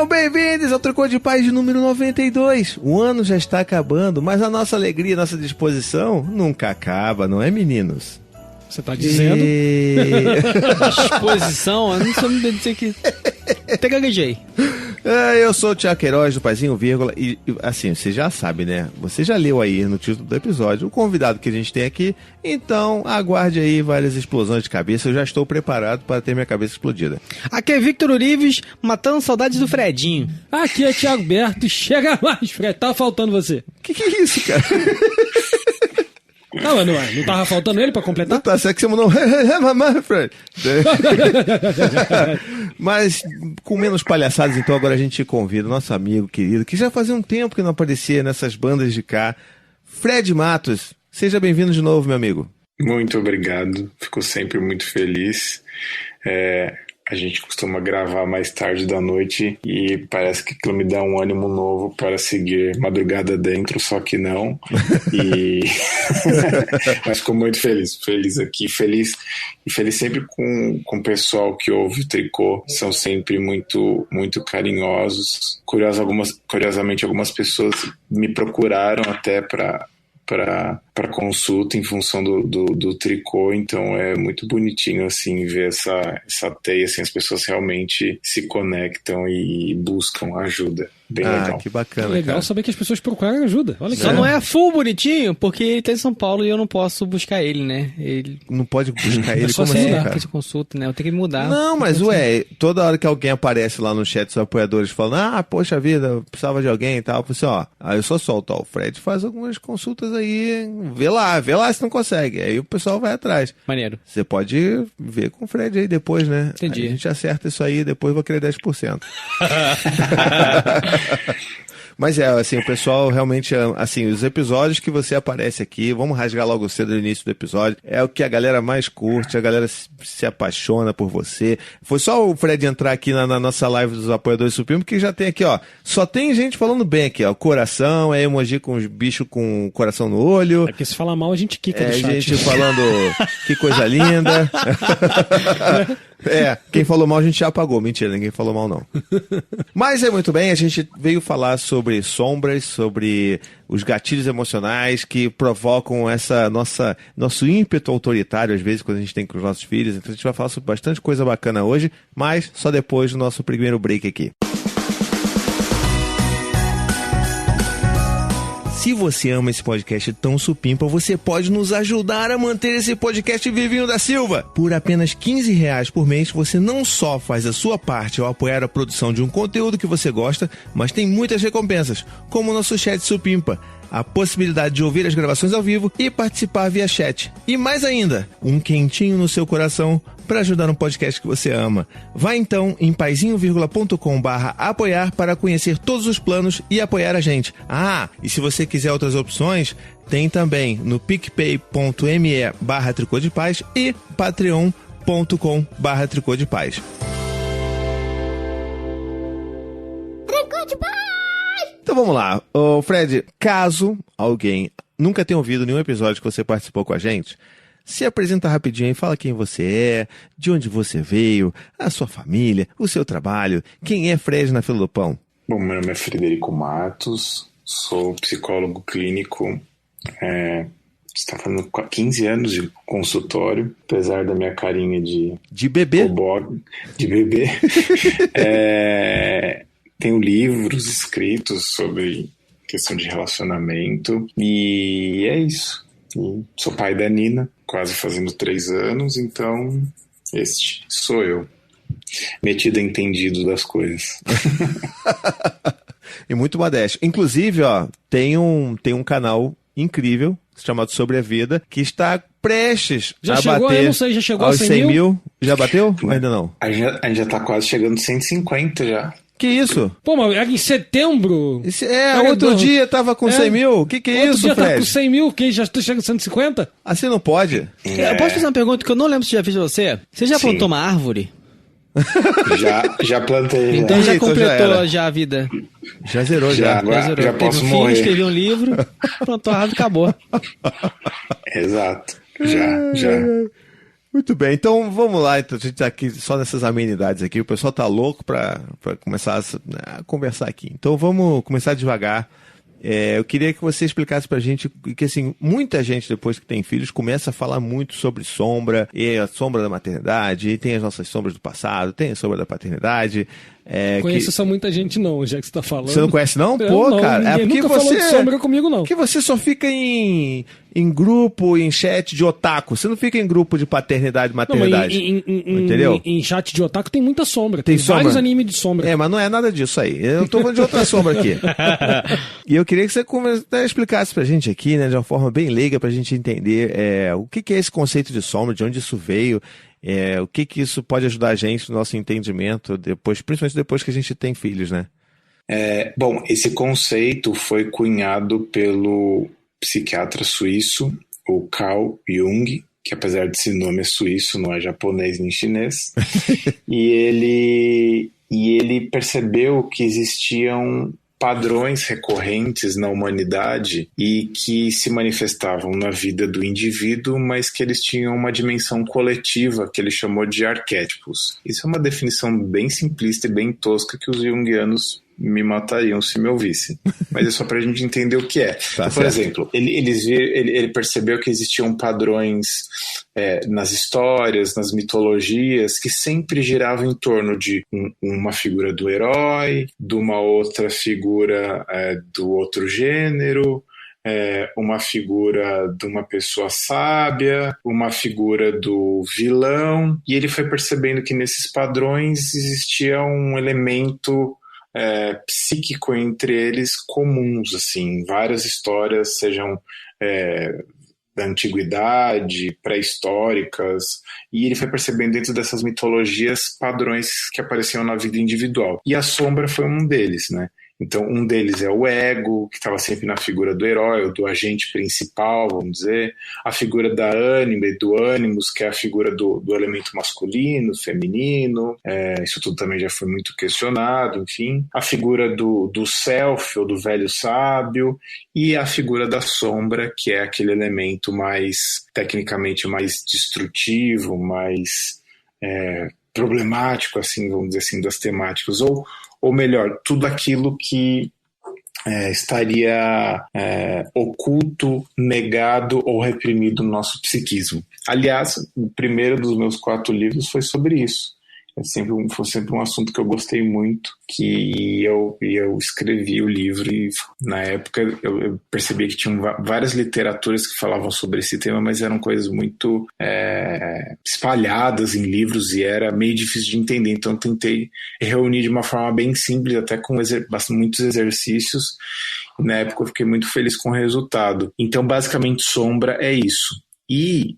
Sejam bem-vindos ao Tricô de Paz de número 92. O ano já está acabando, mas a nossa alegria, a nossa disposição nunca acaba, não é, meninos? Você tá dizendo? Disposição? Eu não sei me dizer que... Até gaguejei. Eu sou o Thiago Queiroz do Paizinho Vírgula e assim, você já sabe, né? Você já leu aí no título do episódio o convidado que a gente tem aqui, então aguarde aí várias explosões de cabeça, eu já estou preparado para ter minha cabeça explodida. Aqui é Victor Urives, matando saudades do Fredinho. Aqui é Thiago Berto, chega mais, Fred, tá faltando você. Que é isso, cara? Não, não tava faltando ele pra completar? Não tá, será que você mandou Fred? Mas com menos palhaçadas, então agora a gente convida o nosso amigo querido, que já fazia um tempo que não aparecia nessas bandas de cá, Fred Matos. Seja bem-vindo de novo, meu amigo. Muito obrigado, fico sempre muito feliz. A gente costuma gravar mais tarde da noite e parece que aquilo me dá um ânimo novo para seguir madrugada dentro, só que não. Mas fico muito feliz aqui, feliz sempre com o pessoal que ouve o Tricô, são sempre muito, muito carinhosos. Curiosamente, algumas pessoas me procuraram até para consulta em função do Tricô, então é muito bonitinho assim ver essa teia, assim, as pessoas realmente se conectam e buscam ajuda. Bem legal. Que bacana. Legal, cara, saber que as pessoas procuram ajuda. Olha Só não é full bonitinho, porque ele tá em São Paulo e eu não posso buscar ele, né? Ele... Não pode buscar ele, só como assim, cara? de consulta, né? Eu tenho que mudar. Não, mas toda hora que alguém aparece lá no chat dos apoiadores falando, poxa vida, eu precisava de alguém e tal, eu falei assim, aí eu só solto, o Fred faz algumas consultas aí, vê lá se não consegue, aí o pessoal vai atrás. Maneiro. Você pode ver com o Fred aí depois, né? Entendi. Aí a gente acerta isso aí, depois eu vou querer 10%. Mas assim, o pessoal realmente, assim, os episódios que você aparece aqui, vamos rasgar logo cedo no início do episódio, é o que a galera mais curte, a galera se apaixona por você. Foi só o Fred entrar aqui na nossa live dos apoiadores supremos, que já tem aqui, só tem gente falando bem aqui, coração, emoji com os bichos com coração no olho. É porque se fala mal, a gente quica do chat. Gente falando que coisa linda. Quem falou mal a gente já apagou. Mentira, ninguém falou mal não. Mas muito bem, a gente veio falar sobre sombras, sobre os gatilhos emocionais que provocam nosso ímpeto autoritário, às vezes, quando a gente tem com os nossos filhos. Então a gente vai falar sobre bastante coisa bacana hoje, mas só depois do nosso primeiro break aqui. Se você ama esse podcast tão supimpa, você pode nos ajudar a manter esse podcast vivinho da Silva. Por apenas R$15 por mês, você não só faz a sua parte ao apoiar a produção de um conteúdo que você gosta, mas tem muitas recompensas, como o nosso chat supimpa, a possibilidade de ouvir as gravações ao vivo e participar via chat. E mais ainda, um quentinho no seu coração para ajudar no podcast que você ama. Vá então em paizinho.com/apoiar para conhecer todos os planos e apoiar a gente. E se você quiser outras opções, tem também no picpay.me/tricô de paz e patreon.com/tricô de paz. Tricô de paz! Então vamos lá. Fred, caso alguém nunca tenha ouvido nenhum episódio que você participou com a gente, se apresenta rapidinho e fala quem você é, de onde você veio, a sua família, o seu trabalho, quem é Fred na fila do pão. Bom, meu nome é Frederico Matos, sou psicólogo clínico, está fazendo 15 anos de consultório, apesar da minha carinha de bebê. De bebê. Tenho livros escritos sobre questão de relacionamento e é isso. E sou pai da Nina, quase fazendo 3 anos, então este sou eu, metido a entendido das coisas. E muito modesto. Inclusive, tem um canal incrível chamado Sobre a Vida, que está prestes a bater, eu não sei, já chegou aos a 100 mil? Já bateu? Ainda não. A gente já está quase chegando 150 já. Que isso? Pô, mas em setembro... Outro dia tava com 100 mil. Que é isso, Fred? Outro dia tava com 100 mil, quem já chega a 150? Assim não pode. Eu posso fazer uma pergunta que eu não lembro se já fiz de você? Você já plantou uma árvore? Já plantei. Então já completou já a vida. Já zerou, já. Já posso morrer. Escrevi um livro, plantou a árvore, acabou. Exato. Já. Muito bem, então vamos lá. Então, a gente tá aqui só nessas amenidades aqui. O pessoal tá louco pra começar a conversar aqui. Então vamos começar devagar. Eu queria que você explicasse pra gente que, assim, muita gente, depois que tem filhos, começa a falar muito sobre sombra, e a sombra da maternidade, e tem as nossas sombras do passado, tem a sombra da paternidade. Conheço essa muita gente não, já que você tá falando. Você não conhece não? Pô, não, cara. É porque nunca você falou de sombra comigo, não. Porque você só fica em grupo, em chat de otaku. Você não fica em grupo de paternidade e maternidade. Entendeu? Em chat de otaku tem muita sombra. Tem vários sombra? animes de sombra. Mas não é nada disso aí. Eu tô falando de outra sombra aqui. E eu queria que você explicasse pra gente aqui, né, de uma forma bem leiga, pra gente entender o que é esse conceito de sombra, de onde isso veio, o que isso pode ajudar a gente no nosso entendimento, principalmente depois que a gente tem filhos, né? Bom, esse conceito foi cunhado pelo psiquiatra suíço, o Carl Jung, que apesar de esse nome é suíço, não é japonês nem chinês, e ele percebeu que existiam padrões recorrentes na humanidade e que se manifestavam na vida do indivíduo, mas que eles tinham uma dimensão coletiva que ele chamou de arquétipos. Isso é uma definição bem simplista e bem tosca que os junguianos me matariam se me ouvissem. Mas é só pra gente entender o que é. Tá, por exemplo, ele percebeu que existiam padrões nas histórias, nas mitologias, que sempre giravam em torno de uma figura do herói, de uma outra figura do outro gênero, uma figura de uma pessoa sábia, uma figura do vilão, e ele foi percebendo que nesses padrões existia um elemento psíquico entre eles comuns, assim, várias histórias, sejam da antiguidade, pré-históricas, e ele foi percebendo dentro dessas mitologias padrões que apareciam na vida individual. E a sombra foi um deles, né? Então, um deles é o ego, que estava sempre na figura do herói, ou do agente principal, vamos dizer. A figura da ânima e do ânimos, que é a figura do elemento masculino, feminino. Isso tudo também já foi muito questionado, enfim. A figura do self, ou do velho sábio. E a figura da sombra, que é aquele elemento mais, tecnicamente, mais destrutivo, mais problemático, assim, vamos dizer assim, das temáticas. Ou melhor, tudo aquilo que estaria oculto, negado ou reprimido no nosso psiquismo. Aliás, o primeiro dos meus 4 livros foi sobre isso. Foi sempre um assunto que eu gostei muito, que eu escrevi o livro e na época eu percebi que tinham várias literaturas que falavam sobre esse tema, mas eram coisas muito espalhadas em livros e era meio difícil de entender, então eu tentei reunir de uma forma bem simples, até com muitos exercícios, e na época eu fiquei muito feliz com o resultado. Então basicamente sombra é isso. E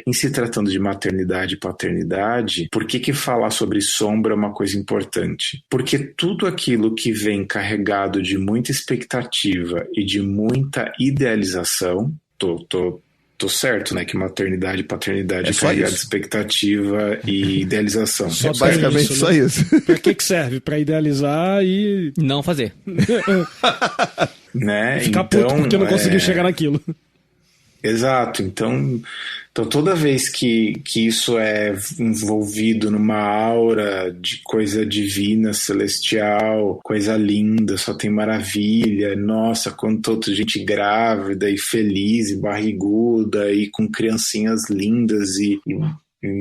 em se tratando de maternidade e paternidade, por que falar sobre sombra é uma coisa importante? Porque tudo aquilo que vem carregado de muita expectativa e de muita idealização, tô certo, né? Que maternidade e paternidade é carregado de expectativa e idealização. Basicamente só isso. Pra que serve? Pra idealizar e não fazer. Né? Ficar puto porque não conseguiu chegar naquilo. Exato, então toda vez que isso é envolvido numa aura de coisa divina, celestial, coisa linda, só tem maravilha, nossa, quanta outra gente grávida e feliz e barriguda e com criancinhas lindas e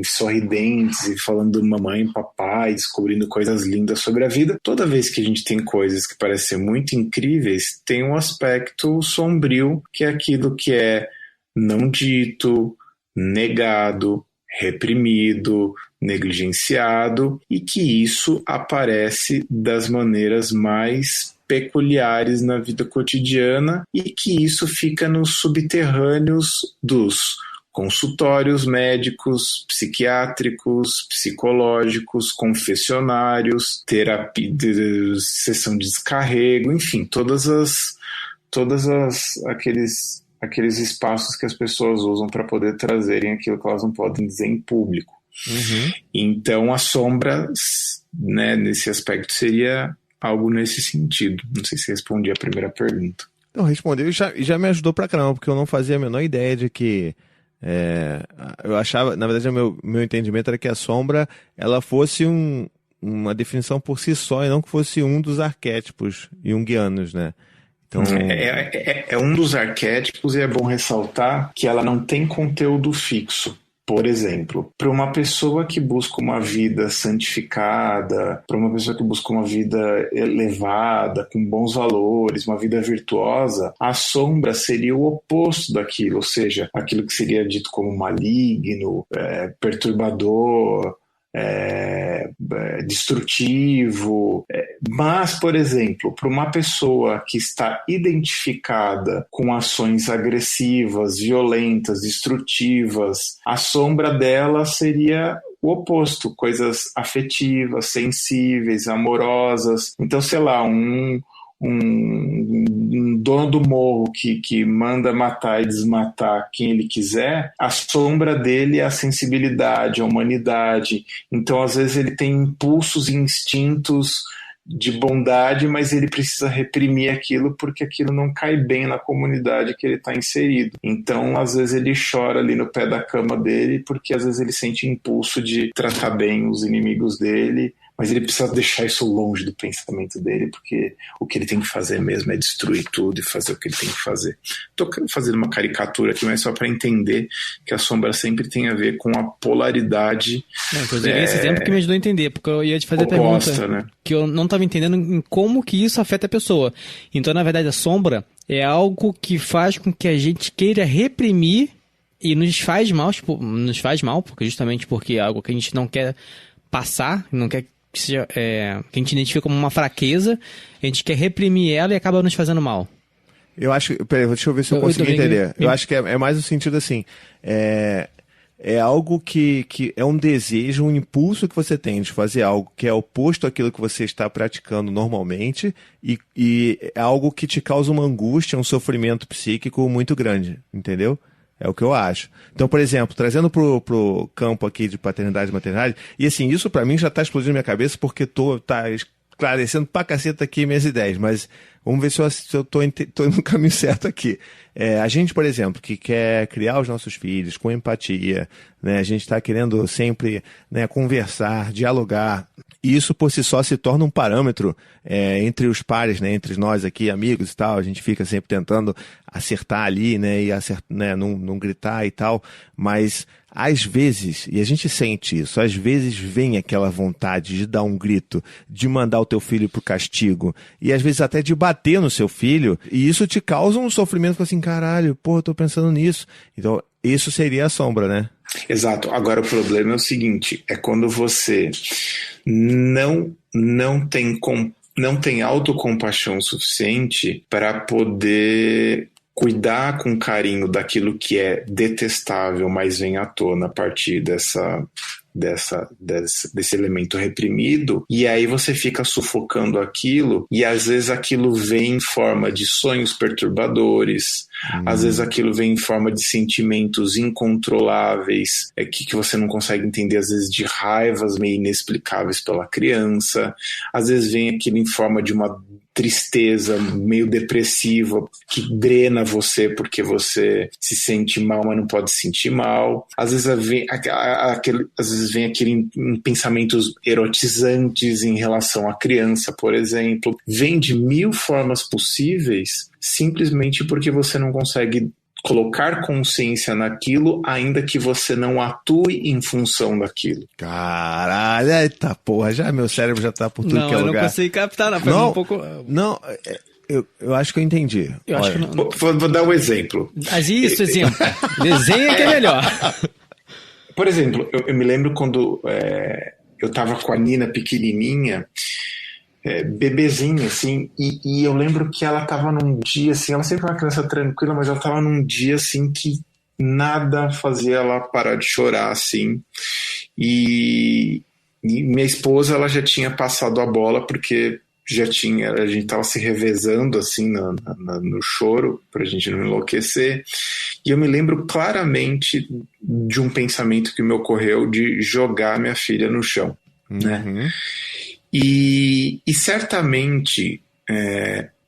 sorridentes e falando mamãe e papai, descobrindo coisas lindas sobre a vida. Toda vez que a gente tem coisas que parecem ser muito incríveis, tem um aspecto sombrio, que é aquilo que é não dito, negado, reprimido, negligenciado, e que isso aparece das maneiras mais peculiares na vida cotidiana e que isso fica nos subterrâneos dos consultórios médicos, psiquiátricos, psicológicos, confessionários, terapia, sessão de descarrego, enfim, todas aqueles espaços que as pessoas usam para poder trazerem aquilo que elas não podem dizer em público. Uhum. Então a sombra, né, nesse aspecto seria algo nesse sentido. Não sei se respondi a primeira pergunta. Não, respondeu e já me ajudou pra caramba, porque eu não fazia a menor ideia de que Eu achava, na verdade, o meu entendimento era que a sombra ela fosse uma definição por si só e não que fosse um dos arquétipos junguianos, né? Então... É um dos arquétipos e é bom ressaltar que ela não tem conteúdo fixo. Por exemplo, para uma pessoa que busca uma vida santificada, para uma pessoa que busca uma vida elevada, com bons valores, uma vida virtuosa, a sombra seria o oposto daquilo, ou seja, aquilo que seria dito como maligno, perturbador, destrutivo. Mas, por exemplo, para uma pessoa que está identificada com ações agressivas, violentas, destrutivas, a sombra dela seria o oposto, coisas afetivas, sensíveis, amorosas. Então, sei lá, um dono do morro que manda matar e desmatar quem ele quiser, a sombra dele é a sensibilidade, a humanidade. Então, às vezes, ele tem impulsos e instintos de bondade, mas ele precisa reprimir aquilo porque aquilo não cai bem na comunidade que ele está inserido. Então, às vezes, ele chora ali no pé da cama dele porque, às vezes, ele sente impulso de tratar bem os inimigos dele, mas ele precisa deixar isso longe do pensamento dele, porque o que ele tem que fazer mesmo é destruir tudo e fazer o que ele tem que fazer. Estou fazendo uma caricatura aqui, mas só para entender que a sombra sempre tem a ver com a polaridade. Inclusive, esse exemplo que me ajudou a entender, porque eu ia te fazer oposta, a pergunta, né? Que eu não estava entendendo em como que isso afeta a pessoa. Então, na verdade, a sombra é algo que faz com que a gente queira reprimir e nos faz mal, porque é algo que a gente não quer passar, não quer que seja, que a gente identifica como uma fraqueza, a gente quer reprimir ela e acaba nos fazendo mal. Eu acho... Peraí, deixa eu ver se eu consegui entender. Eu acho que é mais no sentido assim... É algo que é um desejo, um impulso que você tem de fazer algo que é oposto àquilo que você está praticando normalmente e é algo que te causa uma angústia, um sofrimento psíquico muito grande, entendeu? É o que eu acho. Então, por exemplo, trazendo pro campo aqui de paternidade e maternidade, e assim, isso pra mim já tá explodindo na minha cabeça porque tá esclarecendo pra caceta aqui minhas ideias, mas vamos ver se eu tô indo no caminho certo aqui. A gente, por exemplo, que quer criar os nossos filhos com empatia, né? A gente está querendo sempre, né, conversar, dialogar. E isso por si só se torna um parâmetro entre os pares, né, entre nós aqui, amigos e tal. A gente fica sempre tentando acertar ali, né, e né, não gritar e tal. Mas às vezes, e a gente sente isso, às vezes vem aquela vontade de dar um grito, de mandar o teu filho pro castigo, e às vezes até de bater no seu filho, e isso te causa um sofrimento assim, caralho, porra, eu tô pensando nisso. Então, isso seria a sombra, né? Exato. Agora, o problema é o seguinte, é quando você não tem autocompaixão suficiente para poder cuidar com carinho daquilo que é detestável, mas vem à tona a partir desse elemento reprimido, e aí você fica sufocando aquilo, e às vezes aquilo vem em forma de sonhos perturbadores, às vezes aquilo vem em forma de sentimentos incontroláveis, que você não consegue entender, às vezes de raivas meio inexplicáveis pela criança, às vezes vem aquilo em forma de uma tristeza meio depressiva que drena você porque você se sente mal, mas não pode se sentir mal. Às vezes vem aquele em pensamentos erotizantes em relação à criança, por exemplo. Vem de 1000 formas possíveis, simplesmente porque você não consegue colocar consciência naquilo, ainda que você não atue em função daquilo. Caralho, eita porra, meu cérebro já tá por tudo que é lugar. Não, eu não consegui captar, não. Um pouco... Não, eu acho que eu entendi. Acho que não... Vou dar um exemplo. Mas isso, exemplo. Desenha que é melhor. Por exemplo, eu me lembro quando eu tava com a Nina pequenininha, bebezinha, assim, e eu lembro que ela tava num dia, assim, ela sempre foi uma criança tranquila, mas ela tava num dia, assim, que nada fazia ela parar de chorar, assim, e minha esposa, ela já tinha passado a bola, porque a gente tava se revezando, assim, no choro, pra gente não enlouquecer, e eu me lembro claramente de um pensamento que me ocorreu de jogar minha filha no chão, né? E certamente,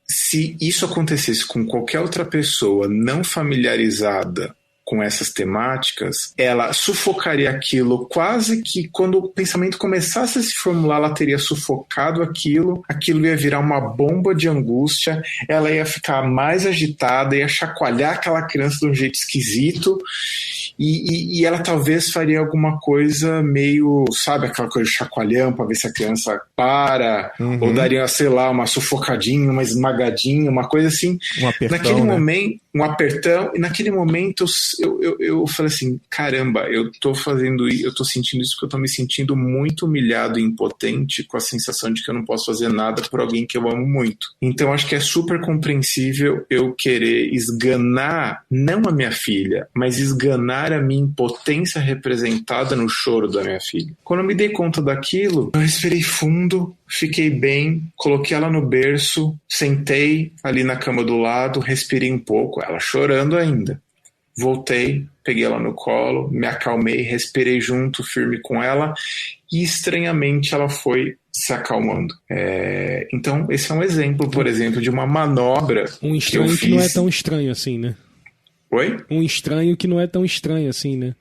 se isso acontecesse com qualquer outra pessoa não familiarizada com essas temáticas, ela sufocaria aquilo quase que quando o pensamento começasse a se formular, ela teria sufocado aquilo ia virar uma bomba de angústia, ela ia ficar mais agitada, ia chacoalhar aquela criança de um jeito esquisito, e ela talvez faria alguma coisa meio, sabe, aquela coisa de chacoalhão para ver se a criança para, ou daria, sei lá, uma sufocadinha, uma esmagadinha, uma coisa assim. Um apertão, naquele né? momento, um apertão, e naquele momento eu falei assim, caramba, eu tô fazendo isso, eu tô sentindo isso porque eu tô me sentindo muito humilhado e impotente com a sensação de que eu não posso fazer nada por alguém que eu amo muito. Então acho que é super compreensível eu querer esganar, não a minha filha, mas esganar a minha impotência representada no choro da minha filha. Quando eu me dei conta daquilo, eu respirei fundo, fiquei bem, coloquei ela no berço, sentei ali na cama do lado, respirei um pouco, ela chorando ainda. Voltei, peguei ela no colo, me acalmei, respirei junto, firme com ela, e estranhamente ela foi se acalmando. Então, esse é um exemplo, por exemplo, de uma manobra Um estranho que eu que não é fiz. tão estranho assim, né? Oi? Um estranho que não é tão estranho assim, né?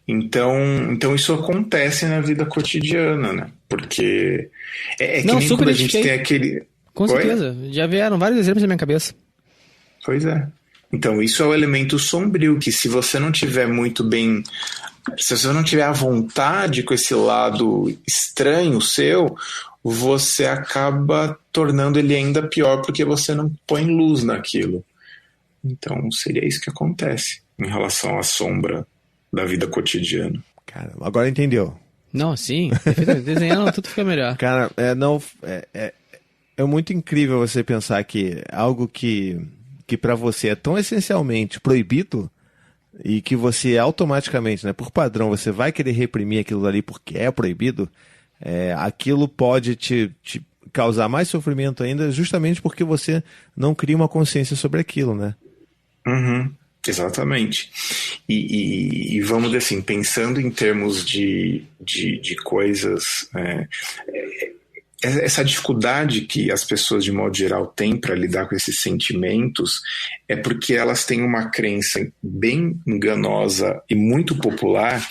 Então isso acontece na vida cotidiana, né? Porque que Não, nem super quando a gente identifiquei. tem aquele... Com Oi? certeza. Já vieram vários exemplos na minha cabeça. Pois é. Então, isso é o elemento sombrio, que se você não tiver muito bem... Se você não tiver à vontade com esse lado estranho seu, você acaba tornando ele ainda pior porque você não põe luz naquilo. Então, seria isso que acontece em relação à sombra da vida cotidiana. Cara, agora entendeu. Não, sim. Desenhando tudo fica melhor. Cara, é muito incrível você pensar que algo que para você é tão essencialmente proibido e que você automaticamente, né, por padrão, você vai querer reprimir aquilo ali porque é proibido, aquilo pode te causar mais sofrimento ainda justamente porque você não cria uma consciência sobre aquilo, né? Exatamente. E vamos dizer assim, pensando em termos de coisas... essa dificuldade que as pessoas de modo geral têm para lidar com esses sentimentos é porque elas têm uma crença bem enganosa e muito popular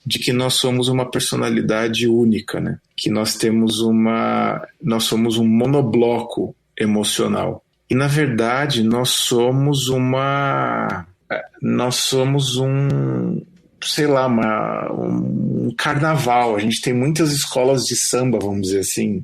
de que nós somos uma personalidade única, né? Que nós somos um monobloco emocional. E na verdade nós somos um carnaval. A gente tem muitas escolas de samba, vamos dizer assim,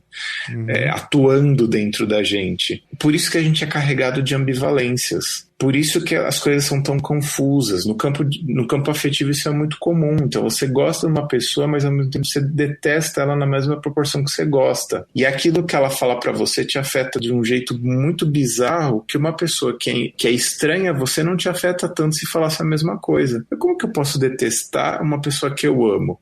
atuando dentro da gente. Por isso que a gente é carregado de ambivalências. Por isso que as coisas são tão confusas. No campo afetivo isso é muito comum. Então você gosta de uma pessoa, mas ao mesmo tempo você detesta ela na mesma proporção que você gosta. E aquilo que ela fala pra você te afeta de um jeito muito bizarro, que uma pessoa que é estranha a você não te afeta tanto se falasse a mesma coisa. Mas como que eu posso detestar uma pessoa que eu amo?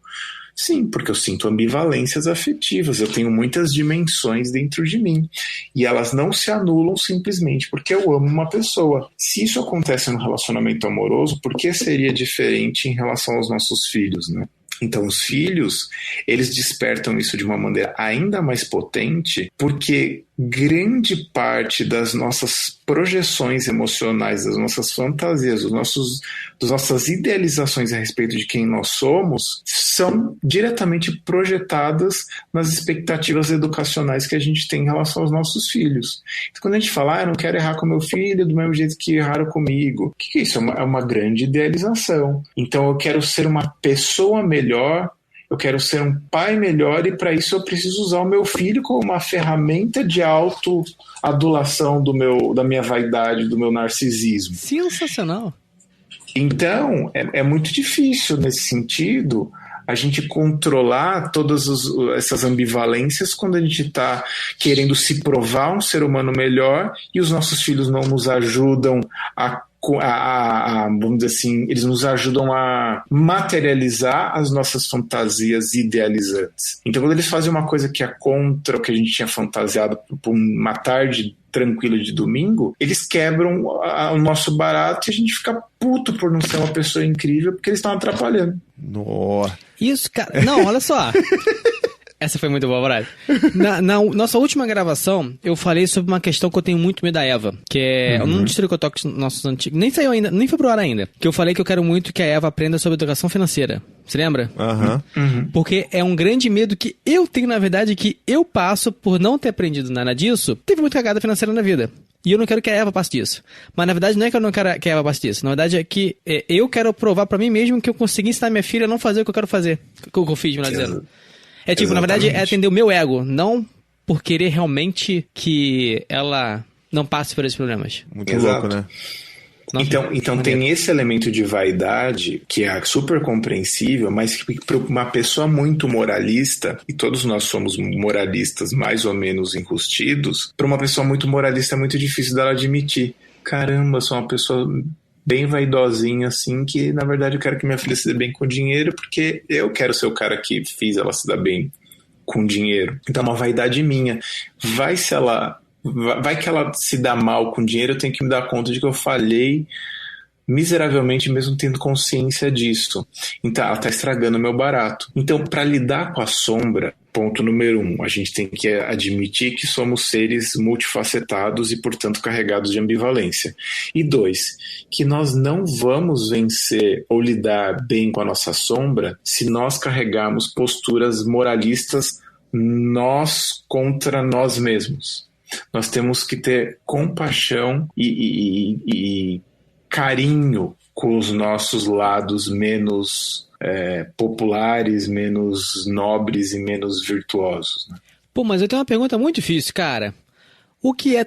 Sim, porque eu sinto ambivalências afetivas, eu tenho muitas dimensões dentro de mim e elas não se anulam simplesmente porque eu amo uma pessoa. Se isso acontece no relacionamento amoroso, por que seria diferente em relação aos nossos filhos, né? Então os filhos, eles despertam isso de uma maneira ainda mais potente porque grande parte das nossas projeções emocionais, das nossas fantasias, das nossas idealizações a respeito de quem nós somos são diretamente projetadas nas expectativas educacionais que a gente tem em relação aos nossos filhos. Então, quando a gente fala, eu não quero errar com meu filho do mesmo jeito que erraram comigo, o que é isso? É uma grande idealização. Então eu quero ser uma pessoa melhor, eu quero ser um pai melhor e para isso eu preciso usar o meu filho como uma ferramenta de autoadulação da minha vaidade, do meu narcisismo. Sensacional. Então, é muito difícil nesse sentido a gente controlar todas essas ambivalências quando a gente está querendo se provar um ser humano melhor e os nossos filhos não nos ajudam vamos dizer assim, eles nos ajudam a materializar as nossas fantasias idealizantes. Então, quando eles fazem uma coisa que é contra o que a gente tinha fantasiado por uma tarde tranquila de domingo, eles quebram o nosso barato e a gente fica puto por não ser uma pessoa incrível porque eles estão atrapalhando. Nossa. Isso, cara. Não, olha só. Essa foi muito boa, Brad. Na nossa última gravação, eu falei sobre uma questão que eu tenho muito medo da Eva, que é um dos Tricotox nossos antigos. Nem saiu ainda, nem foi pro ar ainda. Que eu falei que eu quero muito que a Eva aprenda sobre educação financeira. Você lembra? Porque é um grande medo que eu tenho, na verdade, que eu passo por não ter aprendido nada disso. Teve muita cagada financeira na vida. E eu não quero que a Eva passe disso. Mas na verdade não é que eu não quero que a Eva passe disso. Na verdade é que eu quero provar pra mim mesmo que eu consegui ensinar minha filha a não fazer o que eu quero fazer. O que eu fiz, melhor dizendo. É tipo, na verdade, é atender o meu ego, não por querer realmente que ela não passe por esses problemas. Muito louco, né? Nossa, então tem esse elemento de vaidade que é super compreensível, mas que para uma pessoa muito moralista, e todos nós somos moralistas mais ou menos enrustidos, para uma pessoa muito moralista é muito difícil dela admitir. Caramba, sou uma pessoa bem vaidosinha assim, que na verdade eu quero que minha filha se dê bem com dinheiro, porque eu quero ser o cara que fiz ela se dar bem com dinheiro. Então é uma vaidade minha. Vai que ela se dá mal com dinheiro, eu tenho que me dar conta de que eu falhei miseravelmente mesmo tendo consciência disso. Então ela está estragando o meu barato. Então, para lidar com a sombra, ponto número 1, a gente tem que admitir que somos seres multifacetados e, portanto, carregados de ambivalência. E 2, que nós não vamos vencer ou lidar bem com a nossa sombra se nós carregarmos posturas moralistas nós contra nós mesmos. Nós temos que ter compaixão e carinho com os nossos lados menos populares, menos nobres e menos virtuosos, né? Pô, mas eu tenho uma pergunta muito difícil, cara. O que é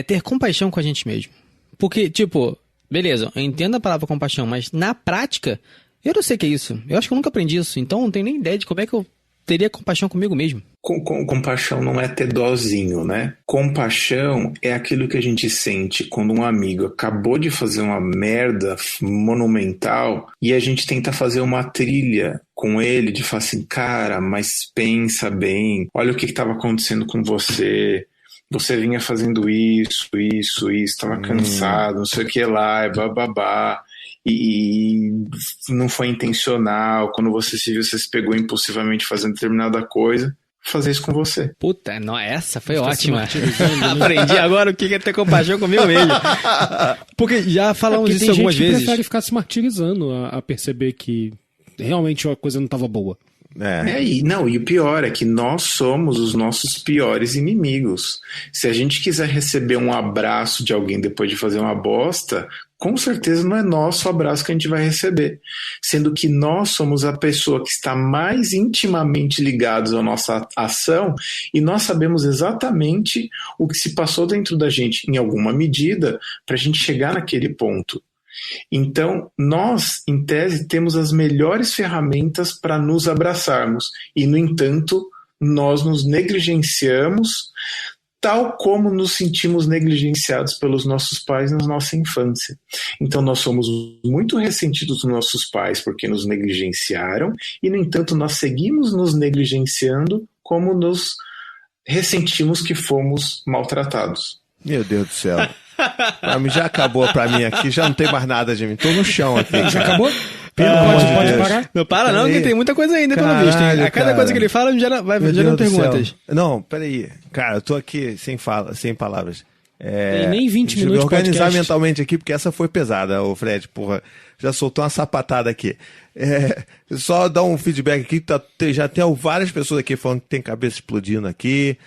ter compaixão com a gente mesmo? Porque, tipo, beleza, eu entendo a palavra compaixão, mas na prática, eu não sei o que é isso. Eu acho que eu nunca aprendi isso, então não tenho nem ideia de como é que eu teria compaixão comigo mesmo. Compaixão não é ter dozinho, né? Compaixão é aquilo que a gente sente quando um amigo acabou de fazer uma merda monumental e a gente tenta fazer uma trilha com ele de falar assim, cara, mas pensa bem, olha o que estava acontecendo com você. Você vinha fazendo isso, estava cansado, não sei o que lá, bababá. E não foi intencional, quando você se viu, você se pegou impulsivamente fazendo determinada coisa, fazer isso com você. Puta, não, essa foi ótima. Aprendi agora o que é ter compaixão comigo mesmo. Porque já falamos isso algumas vezes. Tem gente que prefere ficar se martirizando a perceber que realmente a coisa não estava boa. E o pior é que nós somos os nossos piores inimigos. Se a gente quiser receber um abraço de alguém depois de fazer uma bosta, com certeza não é nosso abraço que a gente vai receber. Sendo que nós somos a pessoa que está mais intimamente ligados à nossa ação e nós sabemos exatamente o que se passou dentro da gente, em alguma medida, para a gente chegar naquele ponto. Então, nós, em tese, temos as melhores ferramentas para nos abraçarmos e, no entanto, nós nos negligenciamos tal como nos sentimos negligenciados pelos nossos pais na nossa infância. Então, nós somos muito ressentidos dos nossos pais porque nos negligenciaram e, no entanto, nós seguimos nos negligenciando como nos ressentimos que fomos maltratados. Meu Deus do céu. Pra mim já acabou pra mim aqui, já não tem mais nada de mim. Tô no chão aqui. Já acabou? Pode parar? Não para não, que tem muita coisa ainda pelo visto. A cada coisa que ele fala, gerando perguntas. Não, peraí. Cara, eu tô aqui sem palavras. Tem nem 20 minutos de organizar podcast. mentalmente aqui, porque essa foi pesada, o Fred, porra. Já soltou uma sapatada aqui. Só dar um feedback aqui, já tem várias pessoas aqui falando que tem cabeça explodindo aqui.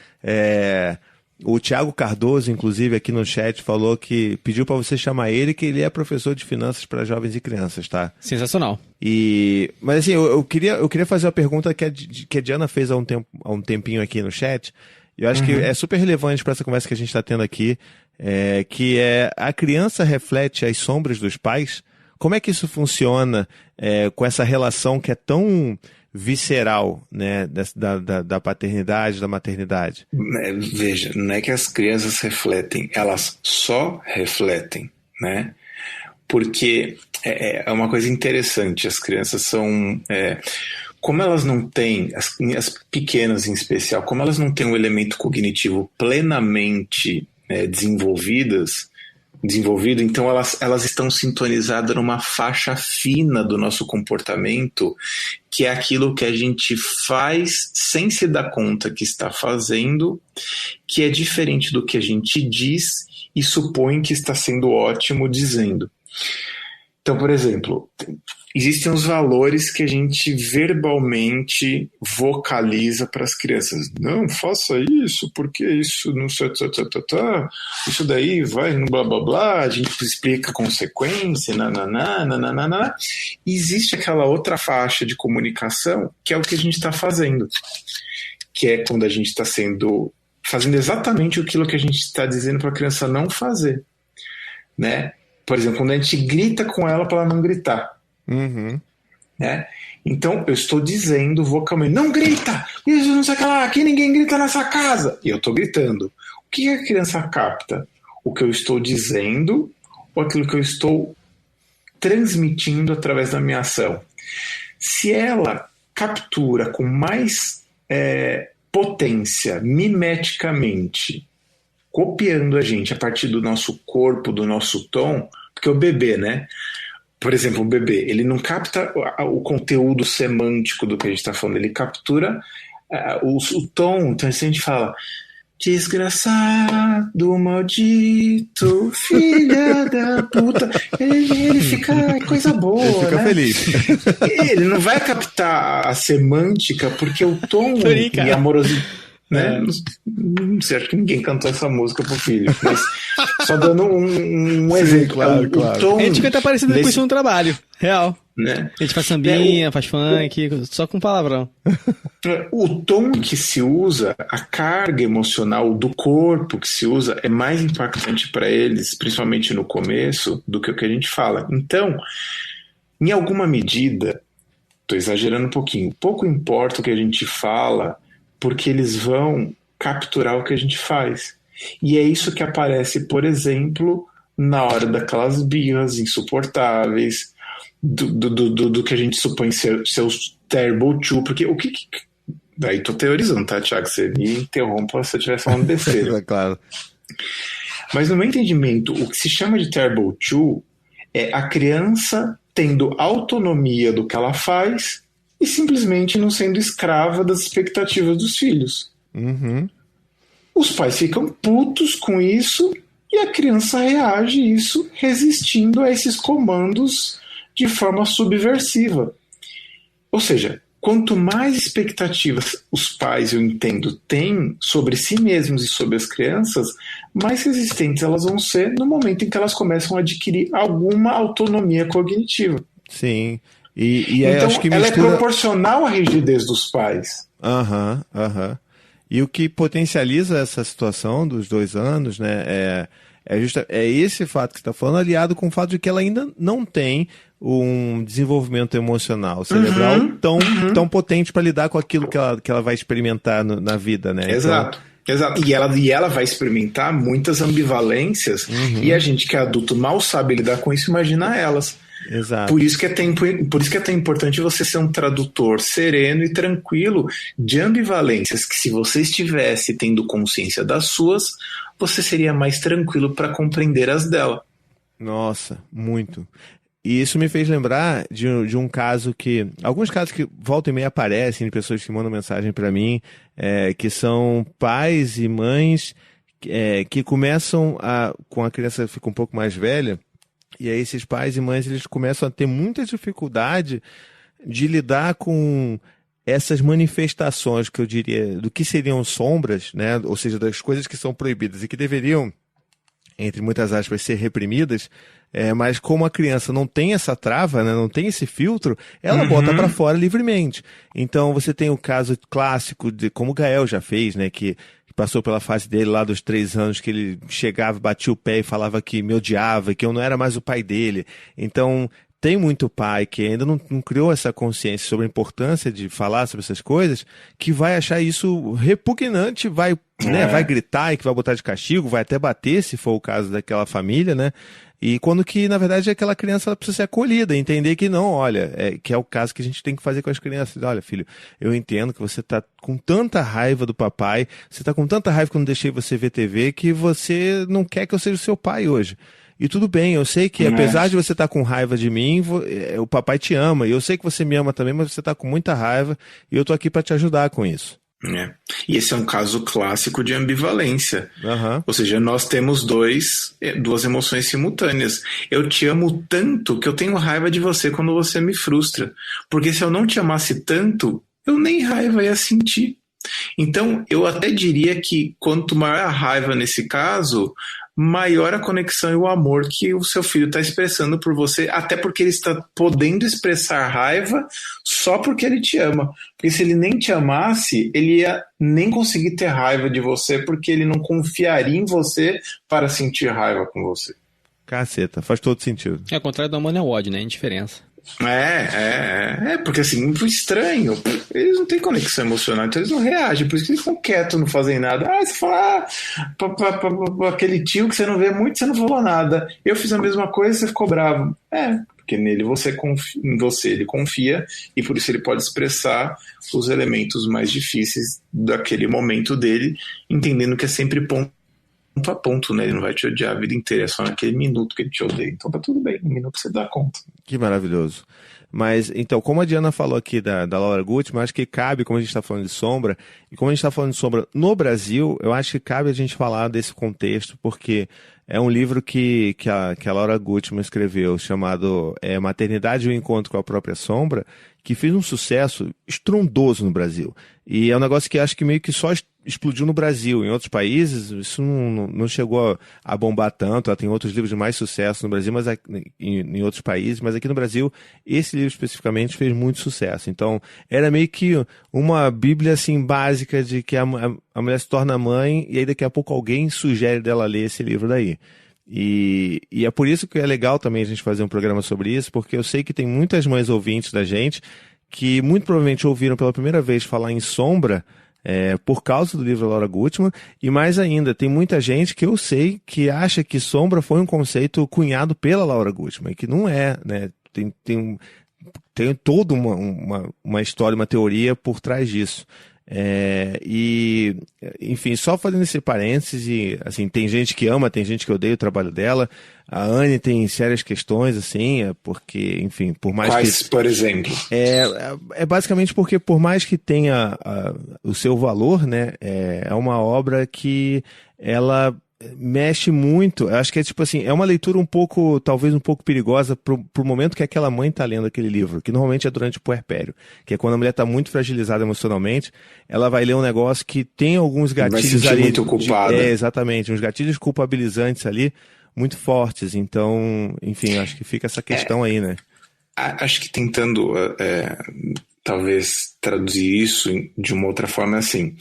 O Thiago Cardoso, inclusive, aqui no chat, falou que pediu para você chamar ele, que ele é professor de finanças para jovens e crianças, tá? Sensacional. Mas assim, eu queria fazer uma pergunta que a Diana fez há um tempinho aqui no chat. E eu acho que é super relevante para essa conversa que a gente está tendo aqui, que é a criança reflete as sombras dos pais. Como é que isso funciona com essa relação que é tão visceral, né, da paternidade, da maternidade? Veja, não é que as crianças refletem, elas só refletem, né? Porque é uma coisa interessante, as crianças são... como elas não têm, as pequenas em especial, como elas não têm um elemento cognitivo plenamente desenvolvidas, desenvolvido, então elas estão sintonizadas numa faixa fina do nosso comportamento, que é aquilo que a gente faz sem se dar conta que está fazendo, que é diferente do que a gente diz e supõe que está sendo ótimo dizendo. Então, por exemplo, existem os valores que a gente verbalmente vocaliza para as crianças. Não, faça isso, porque isso não sei, isso daí vai no blá blá blá, a gente explica a consequência, nananá. E existe aquela outra faixa de comunicação que é o que a gente está fazendo, que é quando a gente está fazendo exatamente aquilo que a gente está dizendo para a criança não fazer, né? Por exemplo, quando a gente grita com ela para ela não gritar. Uhum. Né? Então, eu estou dizendo vocalmente, não grita! Isso não sei o que lá, aqui ninguém grita nessa casa. E eu estou gritando. O que a criança capta? O que eu estou dizendo ou aquilo que eu estou transmitindo através da minha ação? Se ela captura com mais potência, mimeticamente, copiando a gente a partir do nosso corpo, do nosso tom, porque o bebê, né? Por exemplo, o bebê, ele não capta o conteúdo semântico do que a gente está falando, ele captura o tom. Então, se a gente fala, desgraçado, maldito, filha da puta, ele fica coisa boa, ele fica, né? Feliz. Ele não vai captar a semântica porque o tom e a amorosidade, né? Não sei, acho que ninguém cantou essa música pro filho, mas só dando um exemplo. Claro, claro. O tom, a gente tá parecendo depois no trabalho, real. Né? A gente faz sambinha, faz funk, só com palavrão. O tom que se usa, a carga emocional do corpo que se usa é mais impactante para eles, principalmente no começo, do que o que a gente fala. Então, em alguma medida, estou exagerando um pouquinho, pouco importa o que a gente fala, porque eles vão capturar o que a gente faz. E é isso que aparece, por exemplo, na hora daquelas birras insuportáveis, do que a gente supõe ser seus terrible two, porque o que... Daí tô teorizando, tá, Thiago? Você me interrompa se eu estiver falando besteira. Claro. Mas no meu entendimento, o que se chama de terrible two é a criança tendo autonomia do que ela faz e simplesmente não sendo escrava das expectativas dos filhos. Uhum. Os pais ficam putos com isso e a criança reage a isso resistindo a esses comandos de forma subversiva. Ou seja, quanto mais expectativas os pais, eu entendo, têm sobre si mesmos e sobre as crianças, mais resistentes elas vão ser no momento em que elas começam a adquirir alguma autonomia cognitiva. Sim. E então, acho que ela é proporcional à rigidez dos pais. Aham. E o que potencializa essa situação dos 2 anos, né, é esse fato que você está falando, aliado com o fato de que ela ainda não tem um desenvolvimento emocional, cerebral tão potente para lidar com aquilo que ela vai experimentar na vida, né? Exato. Exato. E ela vai experimentar muitas ambivalências e a gente que é adulto mal sabe lidar com isso, imagina elas. Exato. Por isso que é tão importante você ser um tradutor sereno e tranquilo de ambivalências, que se você estivesse tendo consciência das suas, você seria mais tranquilo para compreender as dela. Nossa, muito. E isso me fez lembrar de um caso alguns casos que volta e meia aparecem de pessoas que mandam mensagem para mim, que são pais e mães que começam com a criança fica um pouco mais velha, e aí esses pais e mães eles começam a ter muita dificuldade de lidar com essas manifestações, que eu diria, do que seriam sombras, né? Ou seja, das coisas que são proibidas e que deveriam, entre muitas aspas, ser reprimidas, mas como a criança não tem essa trava, né, não tem esse filtro, ela bota para fora livremente. Então você tem o caso clássico de como o Gael já fez, né, que passou pela fase dele lá dos 3 anos, que ele chegava, batia o pé e falava que me odiava, que eu não era mais o pai dele. Então tem muito pai que ainda não criou essa consciência sobre a importância de falar sobre essas coisas, que vai achar isso repugnante, vai gritar e que vai botar de castigo, vai até bater, se for o caso daquela família, né? E quando que, na verdade, aquela criança ela precisa ser acolhida, entender que não, olha, que é o caso que a gente tem que fazer com as crianças. Olha, filho, eu entendo que você tá com tanta raiva do papai, você tá com tanta raiva que eu não deixei você ver TV, que você não quer que eu seja o seu pai hoje. E tudo bem, eu sei que apesar de você estar com raiva de mim, o papai te ama. E eu sei que você me ama também, mas você está com muita raiva e eu tô aqui para te ajudar com isso. E esse é um caso clássico de ambivalência. Ou seja, nós temos duas emoções simultâneas. Eu te amo tanto que eu tenho raiva de você quando você me frustra. Porque se eu não te amasse tanto, eu nem raiva ia sentir. Então, eu até diria que quanto maior a raiva nesse caso, maior a conexão e o amor que o seu filho está expressando por você, até porque ele está podendo expressar raiva só porque ele te ama. Porque se ele nem te amasse, ele ia nem conseguir ter raiva de você, porque ele não confiaria em você para sentir raiva com você. Caceta, faz todo sentido. Ao contrário do amor é o ódio, né? É indiferença. Porque assim, muito estranho, eles não têm conexão emocional, então eles não reagem, por isso que eles ficam quietos, não fazem nada. Você fala, aquele tio que você não vê muito, você não falou nada. Eu fiz a mesma coisa, você ficou bravo. Porque nele em você ele confia, e por isso ele pode expressar os elementos mais difíceis daquele momento dele, entendendo que é sempre ponto a ponto, né? Ele não vai te odiar a vida inteira, é só naquele minuto que ele te odeia. Então tá tudo bem, um minuto você dá conta. Que maravilhoso. Mas, então, como a Diana falou aqui da Laura Gutman, acho que cabe, como a gente está falando de sombra, e como a gente está falando de sombra no Brasil, eu acho que cabe a gente falar desse contexto, porque é um livro que a Laura Gutman escreveu, chamado Maternidade e o Encontro com a Própria Sombra, que fez um sucesso estrondoso no Brasil. E é um negócio que acho que meio que só explodiu no Brasil. Em outros países, isso não chegou a bombar tanto. Ela tem outros livros de mais sucesso no Brasil, mas em outros países. Mas aqui no Brasil, esse livro especificamente fez muito sucesso. Então, era meio que uma bíblia assim, básica de que a mulher se torna mãe e aí daqui a pouco alguém sugere dela ler esse livro daí. E é por isso que é legal também a gente fazer um programa sobre isso, porque eu sei que tem muitas mães ouvintes da gente que muito provavelmente ouviram pela primeira vez falar em sombra por causa do livro da Laura Gutman, e mais ainda, tem muita gente que eu sei que acha que sombra foi um conceito cunhado pela Laura Gutman, e que não é, né? Tem toda uma história, uma teoria por trás disso. Enfim, só fazendo esse parênteses, assim, tem gente que ama, tem gente que odeia o trabalho dela. A Anne tem sérias questões, assim, porque, enfim, por mais Quais, por exemplo? É basicamente porque, por mais que tenha o seu valor, né, é uma obra que ela mexe muito. Eu acho que é tipo assim, é uma leitura talvez um pouco perigosa pro momento que aquela mãe tá lendo aquele livro, que normalmente é durante o puerpério, que é quando a mulher tá muito fragilizada emocionalmente, ela vai ler um negócio que tem alguns gatilhos ali. Muito culpada. Exatamente, uns gatilhos culpabilizantes ali, muito fortes. Então, enfim, acho que fica essa questão aí, né? Acho que tentando talvez traduzir isso de uma outra forma, assim,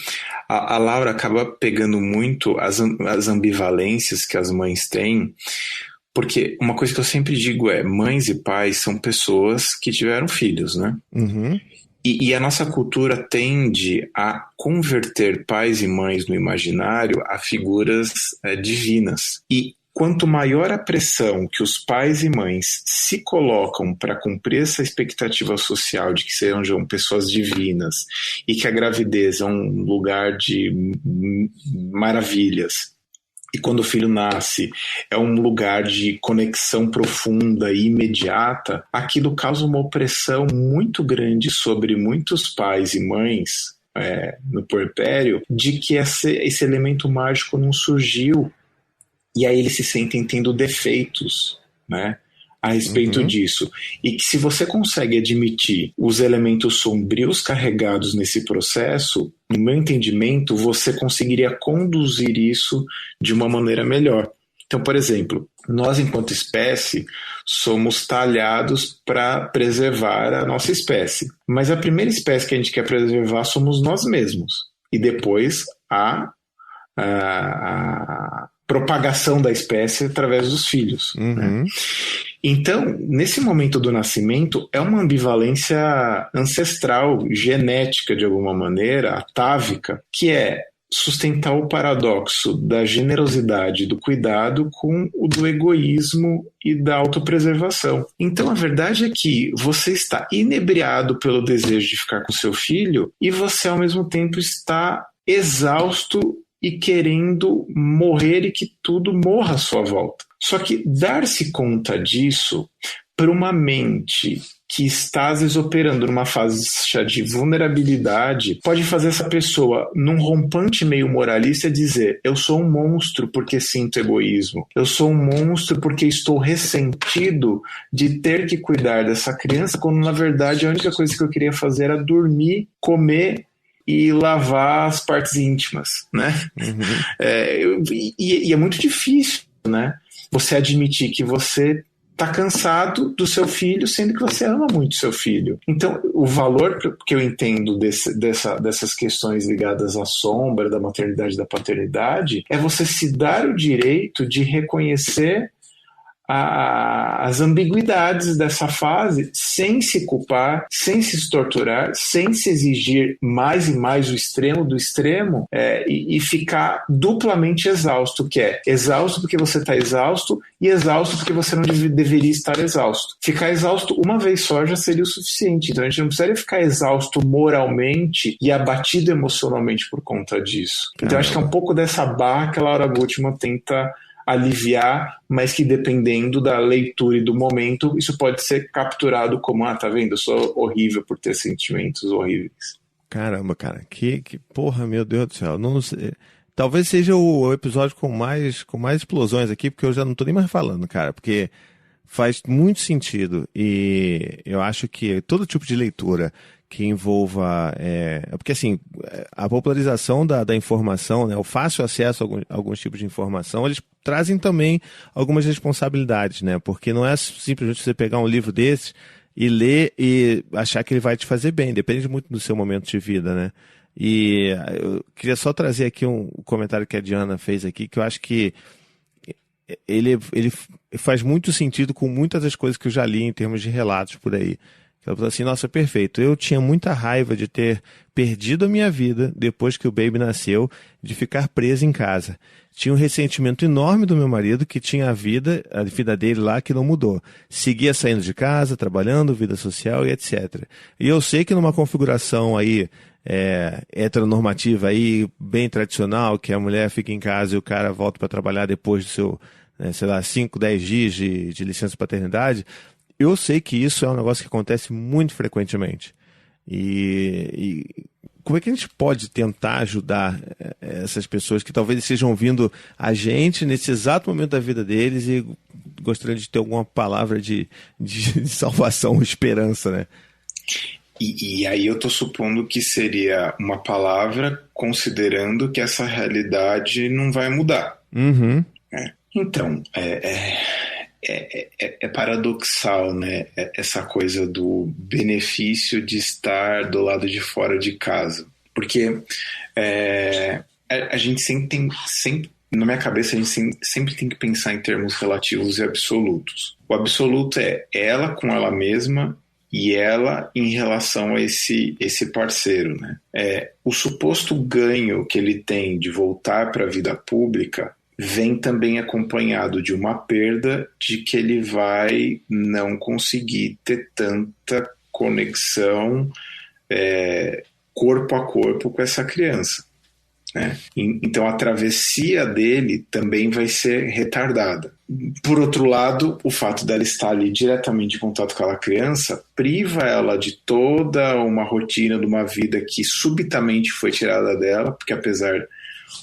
a Laura acaba pegando muito as ambivalências que as mães têm, porque uma coisa que eu sempre digo mães e pais são pessoas que tiveram filhos, né? Uhum. E a nossa cultura tende a converter pais e mães no imaginário a figuras divinas. E quanto maior a pressão que os pais e mães se colocam para cumprir essa expectativa social de que sejam pessoas divinas e que a gravidez é um lugar de maravilhas, e quando o filho nasce é um lugar de conexão profunda e imediata, aquilo causa uma opressão muito grande sobre muitos pais e mães no puerpério, de que esse elemento mágico não surgiu. E aí eles se sentem tendo defeitos, né, a respeito disso. E que se você consegue admitir os elementos sombrios carregados nesse processo, no meu entendimento, você conseguiria conduzir isso de uma maneira melhor. Então, por exemplo, nós enquanto espécie somos talhados para preservar a nossa espécie. Mas a primeira espécie que a gente quer preservar somos nós mesmos. E depois a propagação da espécie através dos filhos. Né? Então, nesse momento do nascimento, é uma ambivalência ancestral, genética de alguma maneira, atávica, que é sustentar o paradoxo da generosidade e do cuidado com o do egoísmo e da autopreservação. Então, a verdade é que você está inebriado pelo desejo de ficar com seu filho e você, ao mesmo tempo, está exausto e querendo morrer e que tudo morra à sua volta. Só que dar-se conta disso para uma mente que está, às vezes, operando numa fase de vulnerabilidade, pode fazer essa pessoa, num rompante meio moralista, dizer: eu sou um monstro porque sinto egoísmo, eu sou um monstro porque estou ressentido de ter que cuidar dessa criança, quando, na verdade, a única coisa que eu queria fazer era dormir, comer e lavar as partes íntimas, né? E é muito difícil, né? Você admitir que você está cansado do seu filho, sendo que você ama muito seu filho. Então, o valor que eu entendo dessas questões ligadas à sombra, da maternidade e da paternidade, é você se dar o direito de reconhecer as ambiguidades dessa fase sem se culpar, sem se torturar, sem se exigir mais e mais o extremo do extremo, e ficar duplamente exausto, que é exausto porque você está exausto e exausto porque você não deveria estar exausto. Ficar exausto uma vez só já seria o suficiente, então a gente não precisaria ficar exausto moralmente e abatido emocionalmente por conta disso. Então acho que é um pouco dessa barra que a Laura Goldman tenta aliviar, mas que dependendo da leitura e do momento, isso pode ser capturado como: tá vendo? Eu sou horrível por ter sentimentos horríveis. Caramba, cara, que porra, meu Deus do céu. Não sei. Talvez seja o episódio com mais explosões aqui, porque eu já não tô nem mais falando, cara, porque faz muito sentido, e eu acho que todo tipo de leitura que envolva... porque, assim, a popularização da informação, né, o fácil acesso a alguns tipos de informação, eles trazem também algumas responsabilidades, né? Porque não é simplesmente você pegar um livro desse e ler e achar que ele vai te fazer bem. Depende muito do seu momento de vida, né? E eu queria só trazer aqui um comentário que a Diana fez aqui, que eu acho que ele faz muito sentido com muitas das coisas que eu já li em termos de relatos por aí. Ela falou assim: nossa, perfeito, eu tinha muita raiva de ter perdido a minha vida depois que o baby nasceu, de ficar presa em casa. Tinha um ressentimento enorme do meu marido, que tinha a vida dele lá que não mudou. Seguia saindo de casa, trabalhando, vida social e etc. E eu sei que numa configuração aí heteronormativa, aí, bem tradicional, que a mulher fica em casa e o cara volta para trabalhar depois do seu, 5, 10 dias de licença paternidade, eu sei que isso é um negócio que acontece muito frequentemente. E como é que a gente pode tentar ajudar essas pessoas que talvez estejam ouvindo a gente nesse exato momento da vida deles e gostariam de ter alguma palavra de salvação, esperança, né? E aí eu estou supondo que seria uma palavra considerando que essa realidade não vai mudar. Uhum. Então, é paradoxal, né? Essa coisa do benefício de estar do lado de fora de casa. Porque a gente sempre, na minha cabeça, a gente sempre tem que pensar em termos relativos e absolutos. O absoluto é ela com ela mesma e ela em relação a esse parceiro, né? O suposto ganho que ele tem de voltar para a vida pública vem também acompanhado de uma perda de que ele vai não conseguir ter tanta conexão corpo a corpo com essa criança, né? Então a travessia dele também vai ser retardada. Por outro lado, o fato dela estar ali diretamente em contato com aquela criança priva ela de toda uma rotina, de uma vida que subitamente foi tirada dela, porque apesar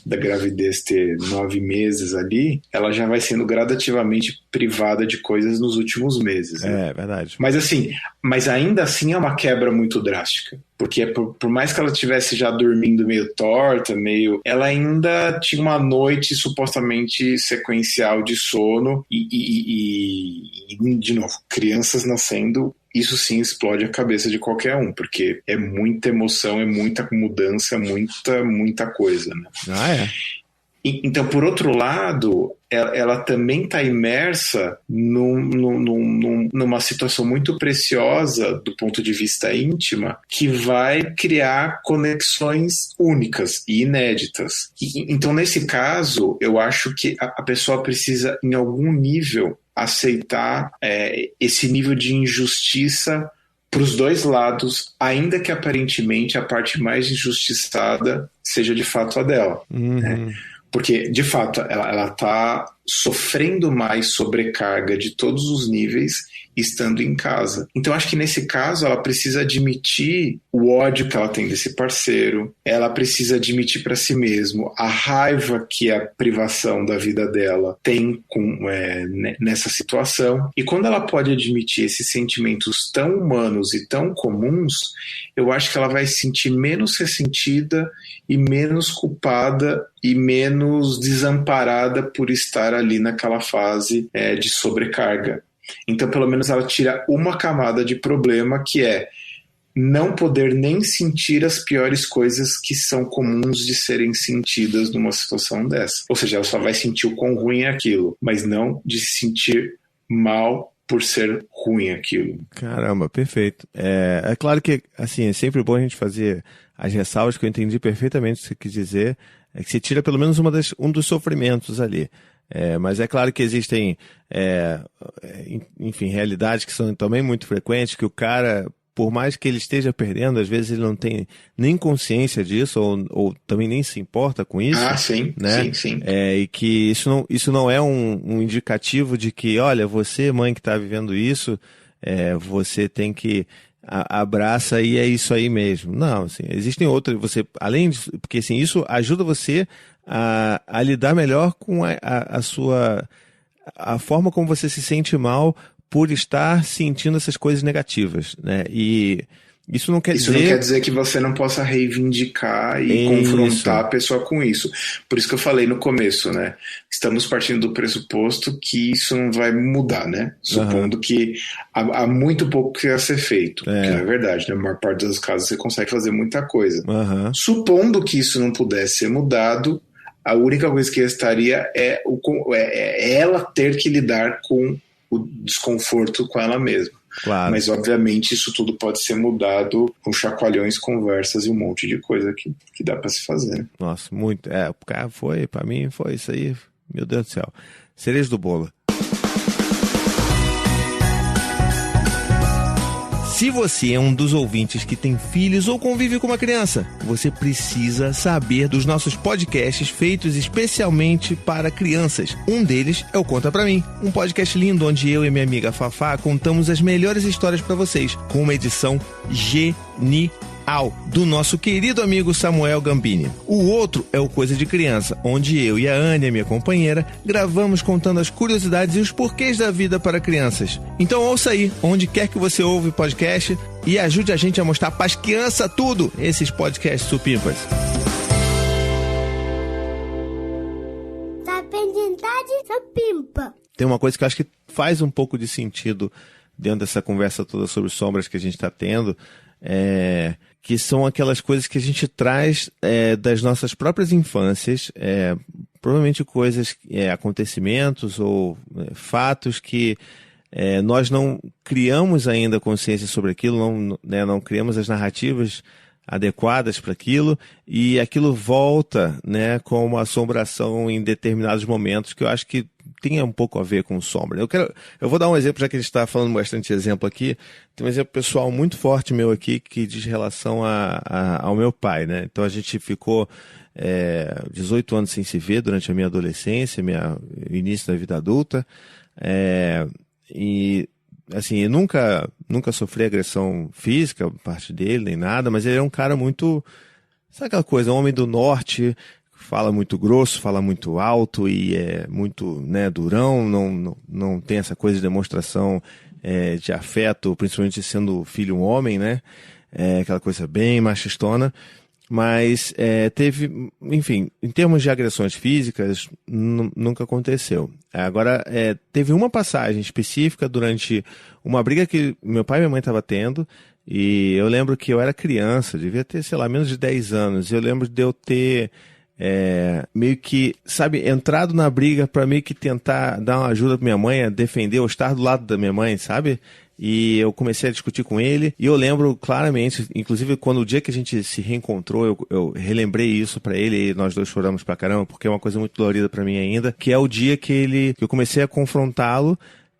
da gravidez ter 9 meses ali, ela já vai sendo gradativamente privada de coisas nos últimos meses, né? É verdade. Mas ainda assim é uma quebra muito drástica, porque por mais que ela estivesse já dormindo meio torta, ela ainda tinha uma noite supostamente sequencial de sono e de novo, crianças nascendo, isso sim explode a cabeça de qualquer um, porque é muita emoção, é muita mudança, muita coisa, né? Então, por outro lado, ela também está imersa numa situação muito preciosa do ponto de vista íntima, que vai criar conexões únicas e inéditas. Então, nesse caso, eu acho que a pessoa precisa, em algum nível, aceitar esse nível de injustiça para os dois lados, ainda que aparentemente a parte mais injustiçada seja de fato a dela, uhum. né? Porque, de fato, ela está sofrendo mais sobrecarga de todos os níveis estando em casa. Então acho que nesse caso ela precisa admitir o ódio que ela tem desse parceiro, ela precisa admitir para si mesmo a raiva que a privação da vida dela tem nessa situação. E quando ela pode admitir esses sentimentos tão humanos e tão comuns, eu acho que ela vai se sentir menos ressentida e menos culpada e menos desamparada por estar ali naquela fase de sobrecarga. Então, pelo menos ela tira uma camada de problema, que é não poder nem sentir as piores coisas que são comuns de serem sentidas numa situação dessa. Ou seja, ela só vai sentir o quão ruim é aquilo, mas não de se sentir mal por ser ruim aquilo. Caramba, perfeito. É claro que, assim, é sempre bom a gente fazer as ressalvas, que eu entendi perfeitamente o que você quis dizer, é que você tira pelo menos um dos sofrimentos ali. Mas é claro que existem, enfim, realidades que são também muito frequentes, que o cara, por mais que ele esteja perdendo, às vezes ele não tem nem consciência disso, ou também nem se importa com isso. Ah, sim, né? sim. E que isso não é um indicativo de que, olha, você, mãe que está vivendo isso, você tem que abraça e é isso aí mesmo. Não, assim, existem outras, além disso, porque assim, isso ajuda você a lidar melhor com a forma como você se sente mal por estar sentindo essas coisas negativas, né? E isso não quer dizer que você não possa reivindicar e confrontar a pessoa com isso. Por isso que eu falei no começo, né? Estamos partindo do pressuposto que isso não vai mudar, né? Supondo que há muito pouco que a ser feito. Que não é verdade, né? Na maior parte dos casos você consegue fazer muita coisa. Supondo que isso não pudesse ser mudado, a única coisa que restaria é ela ter que lidar com o desconforto com ela mesma. Claro. Mas, obviamente, isso tudo pode ser mudado com chacoalhões, conversas e um monte de coisa que dá para se fazer. Né? Nossa, muito. Cara, pra mim, foi isso aí. Meu Deus do céu. Cereja do bolo. Se você é um dos ouvintes que tem filhos ou convive com uma criança, você precisa saber dos nossos podcasts feitos especialmente para crianças. Um deles é o Conta Pra Mim, um podcast lindo onde eu e minha amiga Fafá contamos as melhores histórias para vocês, com uma edição genial do nosso querido amigo Samuel Gambini. O outro é o Coisa de Criança, onde eu e a Ania, minha companheira, gravamos contando as curiosidades e os porquês da vida para crianças. Então ouça aí, onde quer que você ouve podcast, e ajude a gente a mostrar para as crianças tudo, esses podcasts supimpas. Tem uma coisa que eu acho que faz um pouco de sentido dentro dessa conversa toda sobre sombras que a gente está tendo, que são aquelas coisas que a gente traz das nossas próprias infâncias, provavelmente coisas, acontecimentos ou fatos que nós não criamos ainda consciência sobre aquilo, não criamos as narrativas adequadas para aquilo, e aquilo volta, né, com uma assombração em determinados momentos, que eu acho que tem um pouco a ver com sombra. Eu vou dar um exemplo, já que a gente está falando bastante exemplo aqui. Tem um exemplo pessoal muito forte meu aqui, que diz relação ao meu pai, né? Então a gente ficou 18 anos sem se ver durante a minha adolescência, início da vida adulta, e assim, eu nunca sofri agressão física por parte dele, nem nada, mas ele é um cara muito, sabe aquela coisa, um homem do norte, fala muito grosso, fala muito alto e é muito, né, durão, não tem essa coisa de demonstração de afeto, principalmente sendo filho um homem, né? Aquela coisa bem machistona. Mas teve, enfim, em termos de agressões físicas, nunca aconteceu. Agora, teve uma passagem específica durante uma briga que meu pai e minha mãe estavam tendo, e eu lembro que eu era criança, devia ter, sei lá, menos de 10 anos, e eu lembro de eu ter meio que, sabe, entrado na briga para meio que tentar dar uma ajuda pra minha mãe a defender ou estar do lado da minha mãe, sabe? E eu comecei a discutir com ele, e eu lembro claramente, inclusive quando o dia que a gente se reencontrou, eu relembrei isso pra ele, e nós dois choramos pra caramba, porque é uma coisa muito dolorida pra mim ainda, que é o dia que eu comecei a confrontá-lo,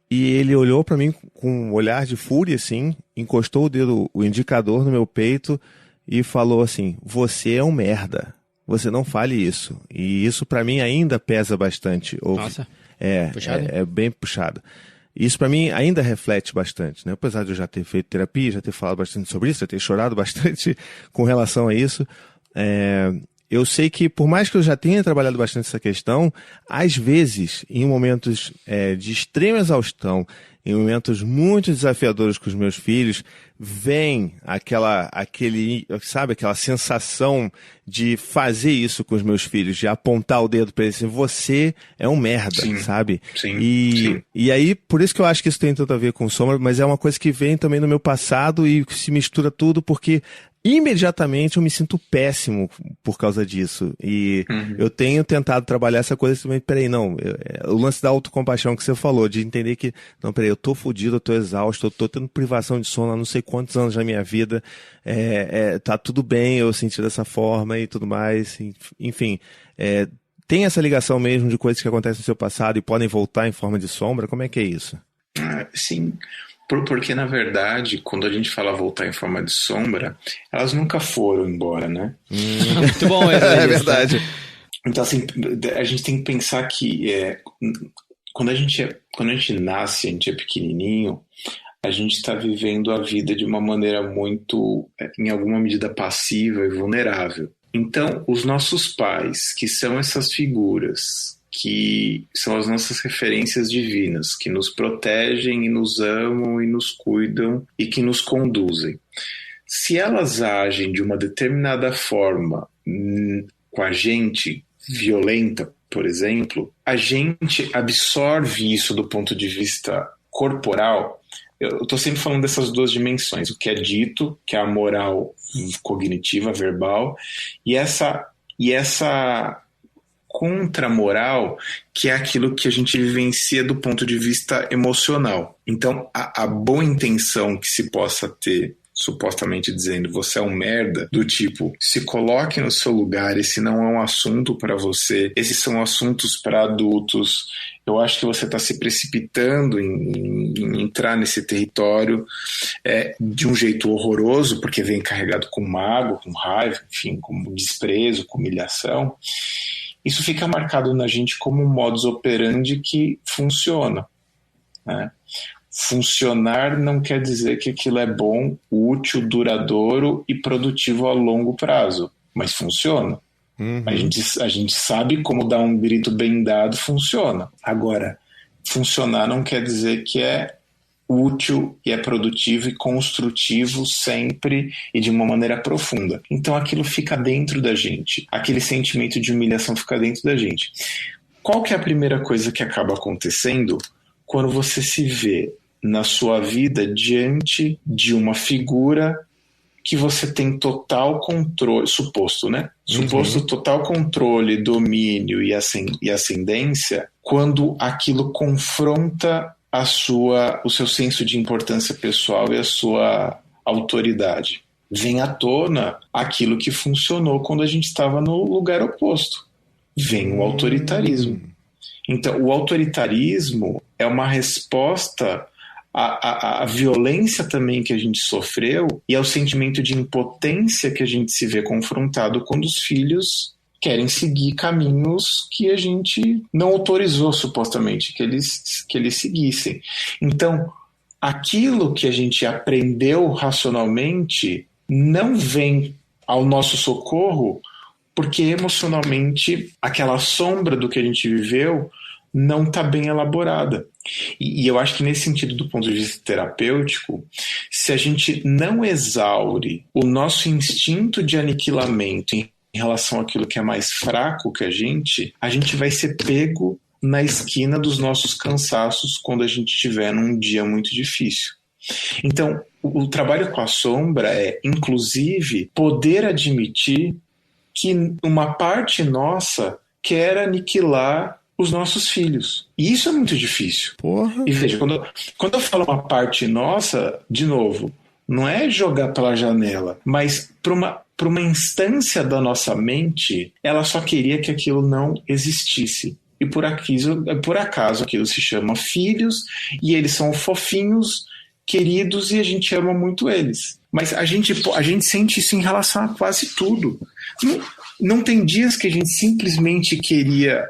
e ele olhou pra mim com um olhar de fúria, assim, encostou o indicador no meu peito e falou assim: você é um merda. Você não fale isso. E isso pra mim ainda pesa bastante. Nossa. Puxado? É bem puxado. Isso pra mim ainda reflete bastante, né? Apesar de eu já ter feito terapia, já ter falado bastante sobre isso, já ter chorado bastante com relação a isso, eu sei que por mais que eu já tenha trabalhado bastante essa questão, às vezes, em momentos de extrema exaustão, em momentos muito desafiadores com os meus filhos, vem aquela sensação de fazer isso com os meus filhos, de apontar o dedo para eles assim, você é um merda, Sim. sabe? Sim. E aí, por isso que eu acho que isso tem tanto a ver com Sombra, mas é uma coisa que vem também no meu passado e se mistura tudo, porque imediatamente eu me sinto péssimo por causa disso. E eu tenho tentado trabalhar essa coisa também. Peraí, não. O lance da autocompaixão que você falou, de entender que, não, peraí, eu tô fudido, eu tô exausto, eu tô tendo privação de sono há não sei quantos anos na minha vida. Tá tudo bem eu sentir dessa forma e tudo mais. Enfim, tem essa ligação mesmo de coisas que acontecem no seu passado e podem voltar em forma de sombra? Como é que é isso? Sim. Porque, na verdade, quando a gente fala voltar em forma de sombra, elas nunca foram embora, né? Muito bom, é verdade. Então, assim, a gente tem que pensar que quando a gente nasce, a gente é pequenininho, a gente está vivendo a vida de uma maneira muito, em alguma medida, passiva e vulnerável. Então, os nossos pais, que são essas figuras, que são as nossas referências divinas, que nos protegem e nos amam e nos cuidam e que nos conduzem. Se elas agem de uma determinada forma com a gente, violenta, por exemplo, a gente absorve isso do ponto de vista corporal. Eu estou sempre falando dessas duas dimensões, o que é dito, que é a moral cognitiva, verbal, e essa contramoral, que é aquilo que a gente vivencia do ponto de vista emocional. Então, a boa intenção que se possa ter, supostamente dizendo você é um merda, do tipo, se coloque no seu lugar, esse não é um assunto para você, esses são assuntos para adultos, eu acho que você está se precipitando em entrar nesse território de um jeito horroroso, porque vem carregado com mágoa, com raiva, enfim, com desprezo, com humilhação. Isso fica marcado na gente como um modus operandi que funciona, né? Funcionar não quer dizer que aquilo é bom, útil, duradouro e produtivo a longo prazo, mas funciona. A gente sabe como dar um grito bem dado, funciona. Agora, funcionar não quer dizer que é útil e é produtivo e construtivo sempre e de uma maneira profunda. Então aquilo fica dentro da gente, aquele sentimento de humilhação fica dentro da gente. Qual que é a primeira coisa que acaba acontecendo quando você se vê na sua vida diante de uma figura que você tem total controle, suposto, né? Suposto total controle, domínio e ascendência, quando aquilo confronta o seu senso de importância pessoal e a sua autoridade. Vem à tona aquilo que funcionou quando a gente estava no lugar oposto. Vem o autoritarismo. Então, o autoritarismo é uma resposta à violência também que a gente sofreu e ao sentimento de impotência que a gente se vê confrontado quando os filhos querem seguir caminhos que a gente não autorizou, supostamente, que eles seguissem. Então, aquilo que a gente aprendeu racionalmente não vem ao nosso socorro porque emocionalmente aquela sombra do que a gente viveu não está bem elaborada. E eu acho que nesse sentido, do ponto de vista terapêutico, se a gente não exaure o nosso instinto de aniquilamento em relação àquilo que é mais fraco que a gente vai ser pego na esquina dos nossos cansaços quando a gente estiver num dia muito difícil. Então, o trabalho com a sombra é, inclusive, poder admitir que uma parte nossa quer aniquilar os nossos filhos. E isso é muito difícil. Porra. E veja, quando eu falo uma parte nossa, de novo, não é jogar pela janela, mas para uma instância da nossa mente, ela só queria que aquilo não existisse. E por acaso aquilo se chama filhos, e eles são fofinhos, queridos, e a gente ama muito eles. Mas a gente sente isso em relação a quase tudo. Não tem dias que a gente simplesmente queria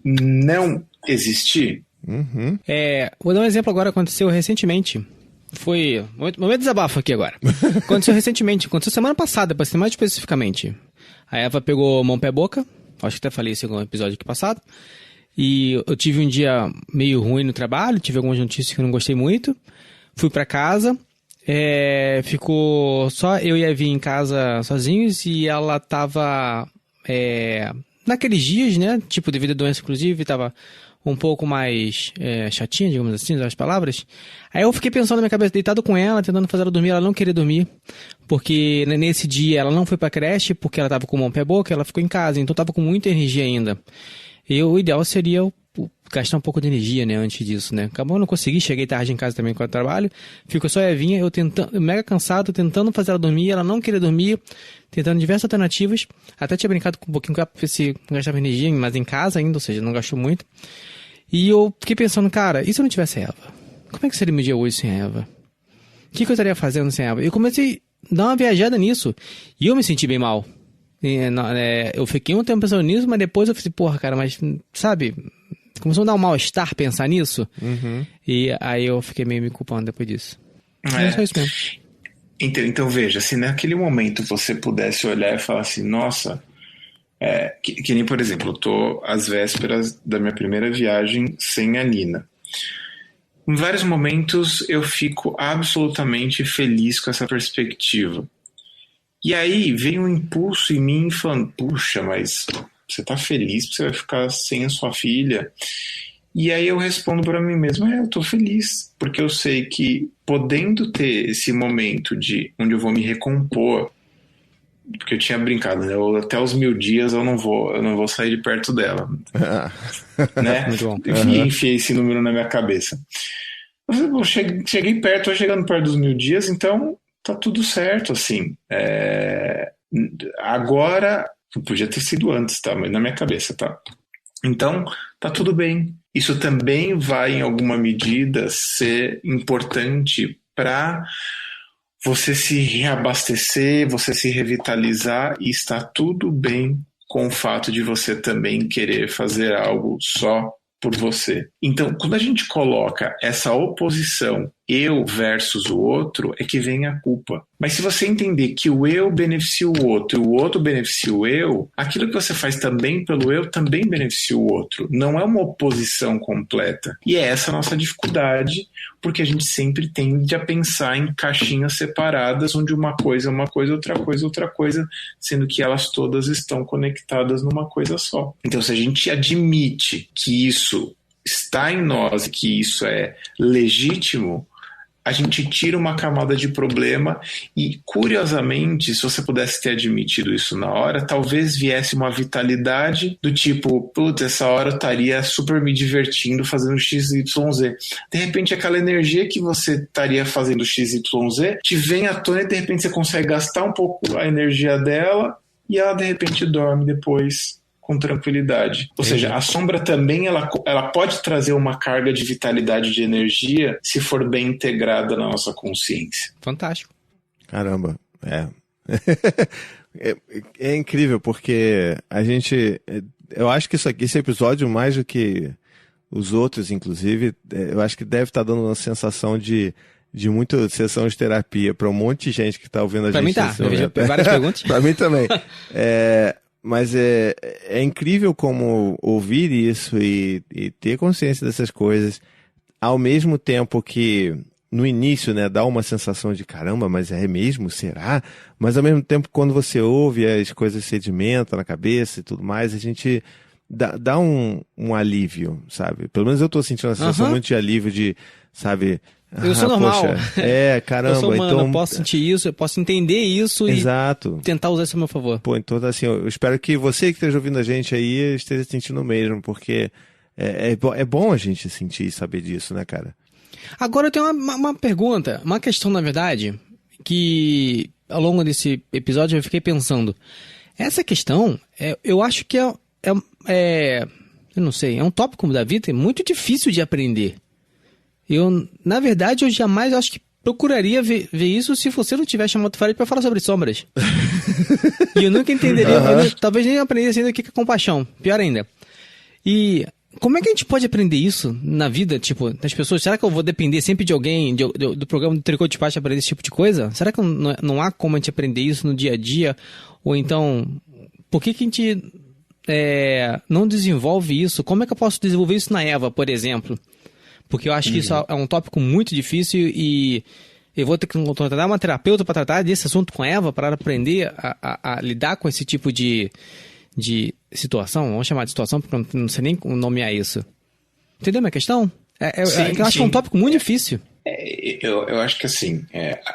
não existir. Uhum. Vou dar um exemplo agora, aconteceu recentemente. Foi... Momento de desabafo aqui agora. Aconteceu recentemente, aconteceu semana passada, para ser mais especificamente. A Eva pegou mão, pé, boca. Acho que até falei isso em algum episódio aqui passado. E eu tive um dia meio ruim no trabalho, tive algumas notícias que eu não gostei muito. Fui pra casa, ficou só eu e a Evi em casa sozinhos e ela tava naqueles dias, né? Tipo, devido à doença, inclusive, tava um pouco mais chatinha, digamos assim, nas palavras. Aí eu fiquei pensando na minha cabeça, deitado com ela, tentando fazer ela dormir, ela não queria dormir. Porque nesse dia ela não foi pra creche, porque ela tava com mão, pé, boca, ela ficou em casa, então tava com muita energia ainda. E o ideal seria gastar um pouco de energia, né, antes disso, né. Acabou, eu não consegui, cheguei tarde em casa também com o trabalho, ficou só a Evinha, eu mega cansado, tentando fazer ela dormir, ela não queria dormir, tentando diversas alternativas, até tinha brincado um pouquinho com ela pra ver se gastava energia, mas em casa ainda, ou seja, não gastou muito. E eu fiquei pensando, cara, e se eu não tivesse Eva? Como é que seria meu dia hoje sem Eva? O que eu estaria fazendo sem Eva? Eu comecei a dar uma viajada nisso, e eu me senti bem mal. Eu fiquei um tempo pensando nisso, mas depois eu falei, porra, cara, mas, sabe, começou a dar um mal-estar pensar nisso. Uhum. E aí eu fiquei meio me culpando depois disso. É só isso mesmo. Então veja, se naquele momento você pudesse olhar e falar assim, nossa, que nem, por exemplo, eu tô às vésperas da minha primeira viagem sem a Nina. Em vários momentos eu fico absolutamente feliz com essa perspectiva. E aí vem um impulso em mim falando, puxa, mas você tá feliz porque você vai ficar sem a sua filha? E aí eu respondo para mim mesmo, eu tô feliz, porque eu sei que podendo ter esse momento onde eu vou me recompor, porque eu tinha brincado, né? Até os 1000 dias eu não vou sair de perto dela. Né? Muito bom. Enfiei esse número na minha cabeça. Eu cheguei perto, tô chegando perto dos 1000 dias, então tá tudo certo, assim. Agora, podia ter sido antes, tá? Mas na minha cabeça, tá? Então, tá tudo bem. Isso também vai, em alguma medida, ser importante para você se reabastecer, você se revitalizar, e está tudo bem com o fato de você também querer fazer algo só por você. Então, quando a gente coloca essa oposição, eu versus o outro, é que vem a culpa. Mas se você entender que o eu beneficia o outro e o outro beneficia o eu, aquilo que você faz também pelo eu também beneficia o outro. Não é uma oposição completa. E é essa a nossa dificuldade, porque a gente sempre tende a pensar em caixinhas separadas, onde uma coisa é uma coisa, outra coisa, sendo que elas todas estão conectadas numa coisa só. Então, se a gente admite que isso está em nós, que isso é legítimo, a gente tira uma camada de problema e, curiosamente, se você pudesse ter admitido isso na hora, talvez viesse uma vitalidade do tipo, putz, essa hora eu estaria super me divertindo fazendo XYZ. De repente, aquela energia que você estaria fazendo XYZ te vem à tona e, de repente, você consegue gastar um pouco a energia dela e ela, de repente, dorme depois com tranquilidade. Ou seja, a sombra também ela pode trazer uma carga de vitalidade, de energia, se for bem integrada na nossa consciência. Fantástico. Caramba, é incrível, porque a gente... Eu acho que esse episódio, mais do que os outros, inclusive, eu acho que deve estar dando uma sensação de muita sessão de terapia para um monte de gente que está ouvindo a gente. Pra mim tá, eu vejo várias perguntas. Para mim também. Mas é incrível como ouvir isso e ter consciência dessas coisas, ao mesmo tempo que no início, né, dá uma sensação de caramba, mas é mesmo? Será? Mas ao mesmo tempo, quando você ouve, as coisas sedimentam na cabeça e tudo mais, a gente dá um alívio, sabe? Pelo menos eu tô sentindo uma sensação muito de alívio de, sabe... Eu sou normal. Poxa, caramba. Eu sou humano, então... eu posso sentir isso, eu posso entender isso. Exato. E tentar usar isso a meu favor. Pô, então assim, eu espero que você que esteja ouvindo a gente aí esteja sentindo o mesmo, porque é bom a gente sentir e saber disso, né, cara? Agora eu tenho uma pergunta, uma questão, na verdade, que ao longo desse episódio eu fiquei pensando. Essa questão, eu acho que eu não sei, é um tópico da vida muito difícil de aprender. Na verdade, eu jamais acho que procuraria ver isso se você não tivesse chamado o Farid para falar sobre sombras. E eu nunca entenderia, talvez nem aprendesse ainda o que é compaixão, pior ainda. E como é que a gente pode aprender isso na vida, tipo, das pessoas? Será que eu vou depender sempre de alguém, do programa do Tricô de Despacho para aprender esse tipo de coisa? Será que não há como a gente aprender isso no dia a dia? Ou então, por que a gente não desenvolve isso? Como é que eu posso desenvolver isso na Eva, por exemplo? Porque eu acho que isso é um tópico muito difícil e eu vou ter que contratar uma terapeuta para tratar desse assunto com a Eva, para aprender a lidar com esse tipo de situação. Vamos chamar de situação, porque eu não sei nem nomear isso. Entendeu a minha questão? Eu acho que é um tópico muito difícil. Eu acho que assim,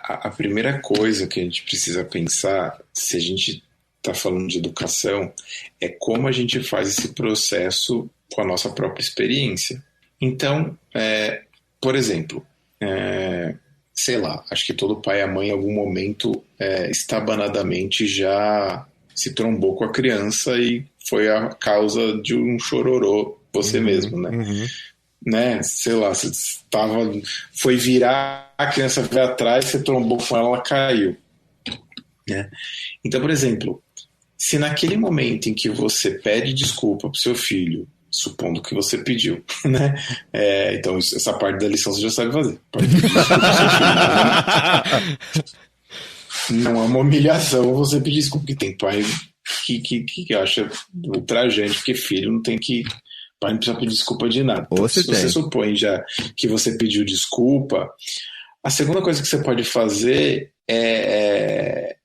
a primeira coisa que a gente precisa pensar, se a gente está falando de educação, é como a gente faz esse processo com a nossa própria experiência. Então, por exemplo, sei lá, acho que todo pai e mãe em algum momento estabanadamente já se trombou com a criança e foi a causa de um chororô você mesmo, né? Né? Sei lá, você foi virar, a criança veio atrás, você trombou com ela caiu. Né? Então, por exemplo, se naquele momento em que você pede desculpa pro seu filho, supondo que você pediu, né? Então, essa parte da lição você já sabe fazer. Não é uma humilhação você pedir desculpa, porque tem pai que acha ultrajante, porque filho não tem que... Pai não precisa pedir desculpa de nada. Então, se você supõe já que você pediu desculpa, a segunda coisa que você pode fazer é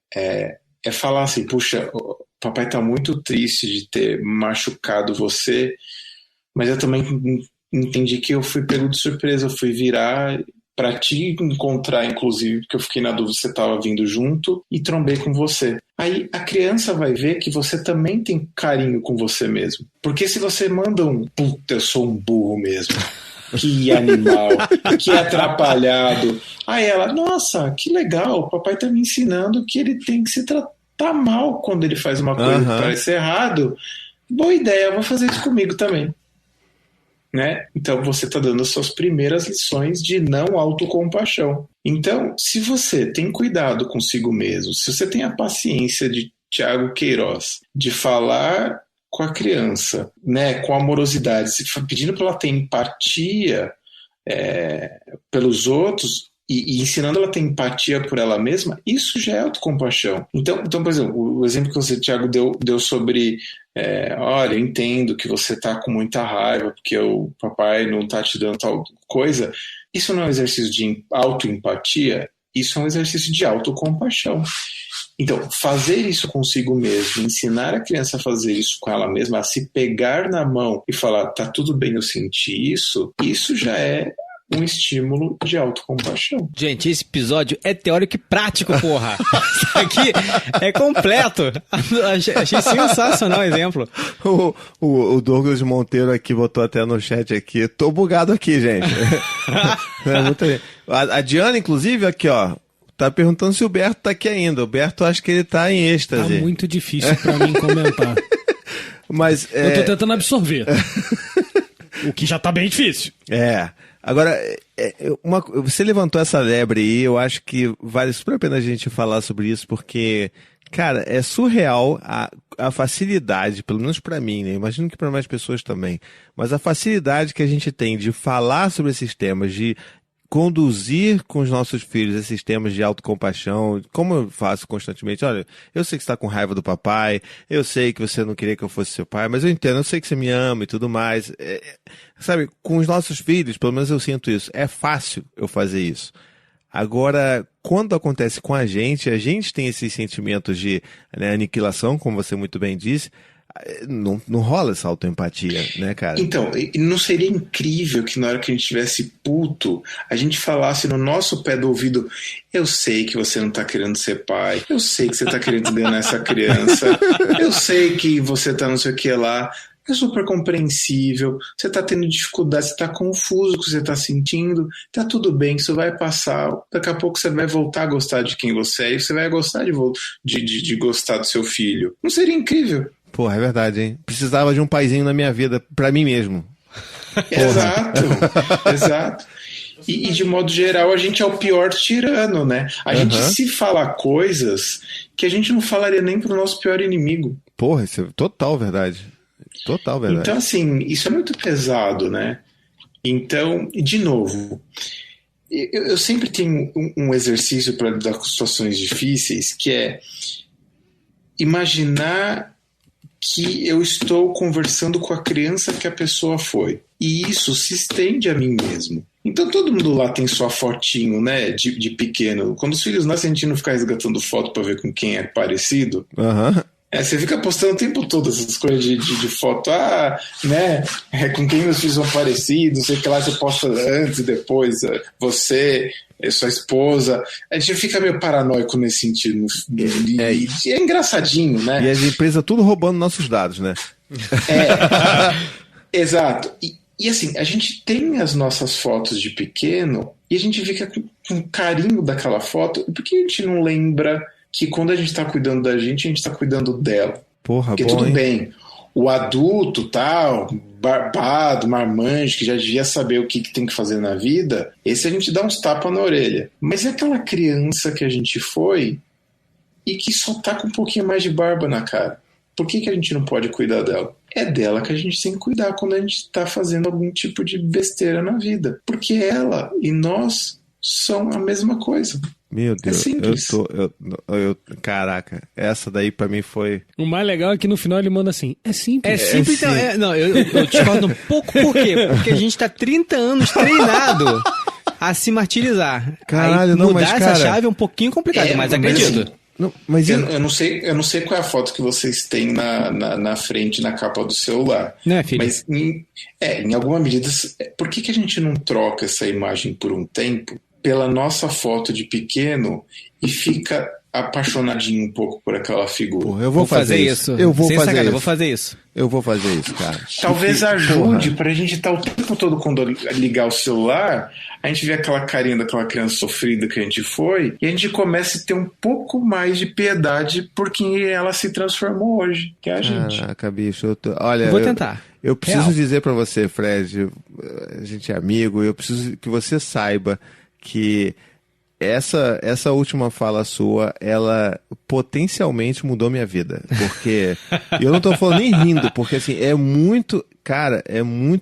falar assim, puxa, papai tá muito triste de ter machucado você, mas eu também entendi que eu fui pego de surpresa, eu fui virar para te encontrar, inclusive, porque eu fiquei na dúvida se você estava vindo junto e trombei com você. Aí a criança vai ver que você também tem carinho com você mesmo. Porque se você manda puta, eu sou um burro mesmo, que animal, que atrapalhado. Aí ela, nossa, que legal, o papai tá me ensinando que ele tem que se tratar mal quando ele faz uma coisa que parece errado. Boa ideia, eu vou fazer isso comigo também. Né? Então você está dando as suas primeiras lições de não autocompaixão. Então, se você tem cuidado consigo mesmo, se você tem a paciência de Tiago Queiroz de falar com a criança, né, com amorosidade, pedindo para ela ter empatia pelos outros e ensinando ela a ter empatia por ela mesma, isso já é autocompaixão. Então, por exemplo, o exemplo que você, Tiago, deu sobre olha, eu entendo que você tá com muita raiva porque o papai não tá te dando tal coisa. Isso não é um exercício de autoempatia, isso é um exercício de autocompaixão. Então, fazer isso consigo mesmo, ensinar a criança a fazer isso com ela mesma, a se pegar na mão e falar, tá tudo bem, eu senti isso já é um estímulo de autocompaixão. Gente, esse episódio é teórico e prático, porra. Isso aqui é completo. Achei sensacional o exemplo. O Douglas Monteiro aqui botou até no chat aqui. Tô bugado aqui, gente. Muito bem. A Diana, inclusive, aqui, ó, tá perguntando se o Berto tá aqui ainda. O Berto, acho que ele tá em êxtase. Tá muito difícil pra mim comentar. Mas, eu tô tentando absorver. O que já tá bem difícil. Agora, você levantou essa lebre aí, eu acho que vale super a pena a gente falar sobre isso, porque, cara, é surreal a facilidade, pelo menos pra mim, né? Imagino que para mais pessoas também, mas a facilidade que a gente tem de falar sobre esses temas, de conduzir com os nossos filhos esses temas de autocompaixão, como eu faço constantemente. Olha, eu sei que você está com raiva do papai, eu sei que você não queria que eu fosse seu pai, mas eu entendo, eu sei que você me ama e tudo mais. Sabe, com os nossos filhos, pelo menos eu sinto isso, é fácil eu fazer isso. Agora, quando acontece com a gente tem esses sentimentos de aniquilação, como você muito bem disse. Não rola essa autoempatia, né, cara? Então, não seria incrível que na hora que a gente estivesse puto, a gente falasse no nosso pé do ouvido, eu sei que você não tá querendo ser pai, eu sei que você tá querendo enganar essa criança, eu sei que você tá não sei o que lá, é super compreensível, você tá tendo dificuldade, você tá confuso com o que você tá sentindo, tá tudo bem, isso vai passar, daqui a pouco você vai voltar a gostar de quem você é e você vai gostar de gostar do seu filho. Não seria incrível? Porra, é verdade, hein? Precisava de um paizinho na minha vida, pra mim mesmo. Exato. E de modo geral, a gente é o pior tirano, né? A gente se fala coisas que a gente não falaria nem pro nosso pior inimigo. Porra, isso é total verdade. Total, verdade. Então, assim, isso é muito pesado, né? Então, de novo, eu sempre tenho um exercício para lidar com situações difíceis, que é imaginar que eu estou conversando com a criança que a pessoa foi. E isso se estende a mim mesmo. Então todo mundo lá tem sua fotinho, né, de pequeno. Quando os filhos nascem, a gente não fica resgatando foto para ver com quem é parecido. Você fica postando o tempo todo essas coisas de foto. Né, com quem meus filhos são parecidos, sei que lá você posta antes e depois, você, sua esposa. A gente fica meio paranoico nesse sentido. E é engraçadinho, né? E as empresas tudo roubando nossos dados, né? Exato. E assim, a gente tem as nossas fotos de pequeno e a gente fica com carinho daquela foto. Por que a gente não lembra que quando a gente está cuidando da gente, a gente está cuidando dela? Porra, porque bom, tudo hein? bem, o adulto, tal, barbado, marmanjo, que já devia saber o que tem que fazer na vida, esse a gente dá uns tapas na orelha. Mas é aquela criança que a gente foi e que só tá com um pouquinho mais de barba na cara. Por que a gente não pode cuidar dela? É dela que a gente tem que cuidar quando a gente está fazendo algum tipo de besteira na vida. Porque ela e nós são a mesma coisa. Meu Deus, é simples. Caraca, essa daí pra mim foi... O mais legal é que no final ele manda assim, é simples. É simples, então, não, eu discordo um pouco, por quê? Porque a gente tá 30 anos treinado a se martirizar. Caralho, aí, não, mudar mas, essa cara, chave é um pouquinho complicado, mas acredito. Assim, não, mas eu não sei qual é a foto que vocês têm na frente, na capa do celular. Não é, filho? Mas em alguma medida, por que a gente não troca essa imagem por um tempo pela nossa foto de pequeno e fica apaixonadinho um pouco por aquela figura? Porra, eu vou fazer isso. Eu vou fazer isso. Eu vou fazer isso, cara. Talvez ajude pra gente estar o tempo todo, quando ligar o celular, a gente vê aquela carinha daquela criança sofrida que a gente foi, e a gente começa a ter um pouco mais de piedade por quem ela se transformou hoje, que é a gente. Caraca, bicho, olha, Vou tentar. Eu preciso Real. dizer pra você, Fred, a gente é amigo, eu preciso que você saiba que essa última fala sua, ela potencialmente mudou minha vida. Porque eu não tô falando nem rindo, porque assim, é muito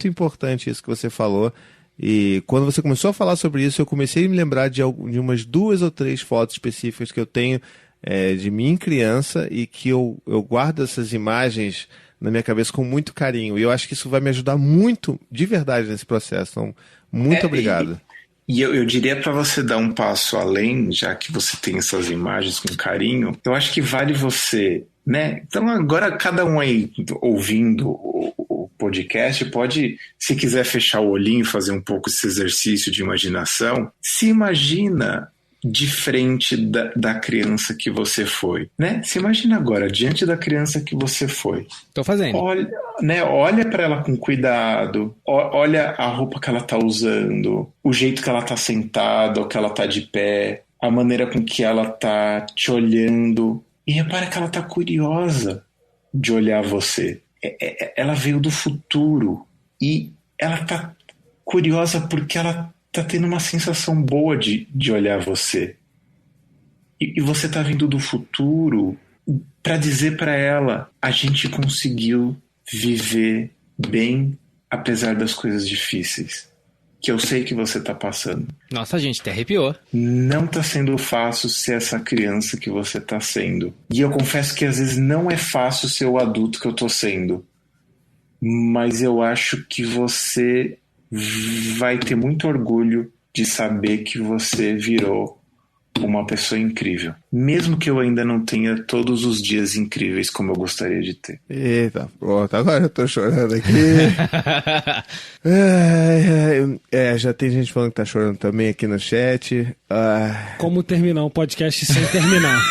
importante isso que você falou. E quando você começou a falar sobre isso, eu comecei a me lembrar de umas 2 ou 3 fotos específicas que eu tenho de mim criança e que eu guardo essas imagens na minha cabeça com muito carinho. E eu acho que isso vai me ajudar muito, de verdade, nesse processo. Então, muito obrigado. E eu diria para você dar um passo além, já que você tem essas imagens com carinho, eu acho que vale você, né? Então agora cada um aí ouvindo o podcast pode, se quiser fechar o olhinho e fazer um pouco esse exercício de imaginação, se imagina de frente da criança que você foi, né? Se imagina agora, diante da criança que você foi. Tô fazendo. Olha para ela com cuidado, olha a roupa que ela tá usando, o jeito que ela tá sentada ou que ela tá de pé, a maneira com que ela tá te olhando. E repara que ela tá curiosa de olhar você. Ela veio do futuro e ela tá curiosa porque ela tá tendo uma sensação boa de olhar você. E você tá vindo do futuro para dizer para ela: a gente conseguiu viver bem apesar das coisas difíceis que eu sei que você tá passando. Nossa, gente, até arrepiou. Não tá sendo fácil ser essa criança que você tá sendo. E eu confesso que às vezes não é fácil ser o adulto que eu tô sendo. Mas eu acho que você vai ter muito orgulho de saber que você virou uma pessoa incrível. Mesmo que eu ainda não tenha todos os dias incríveis como eu gostaria de ter. Eita, pronto, agora eu tô chorando aqui. Já tem gente falando que tá chorando também aqui no chat. Como terminar um podcast sem terminar?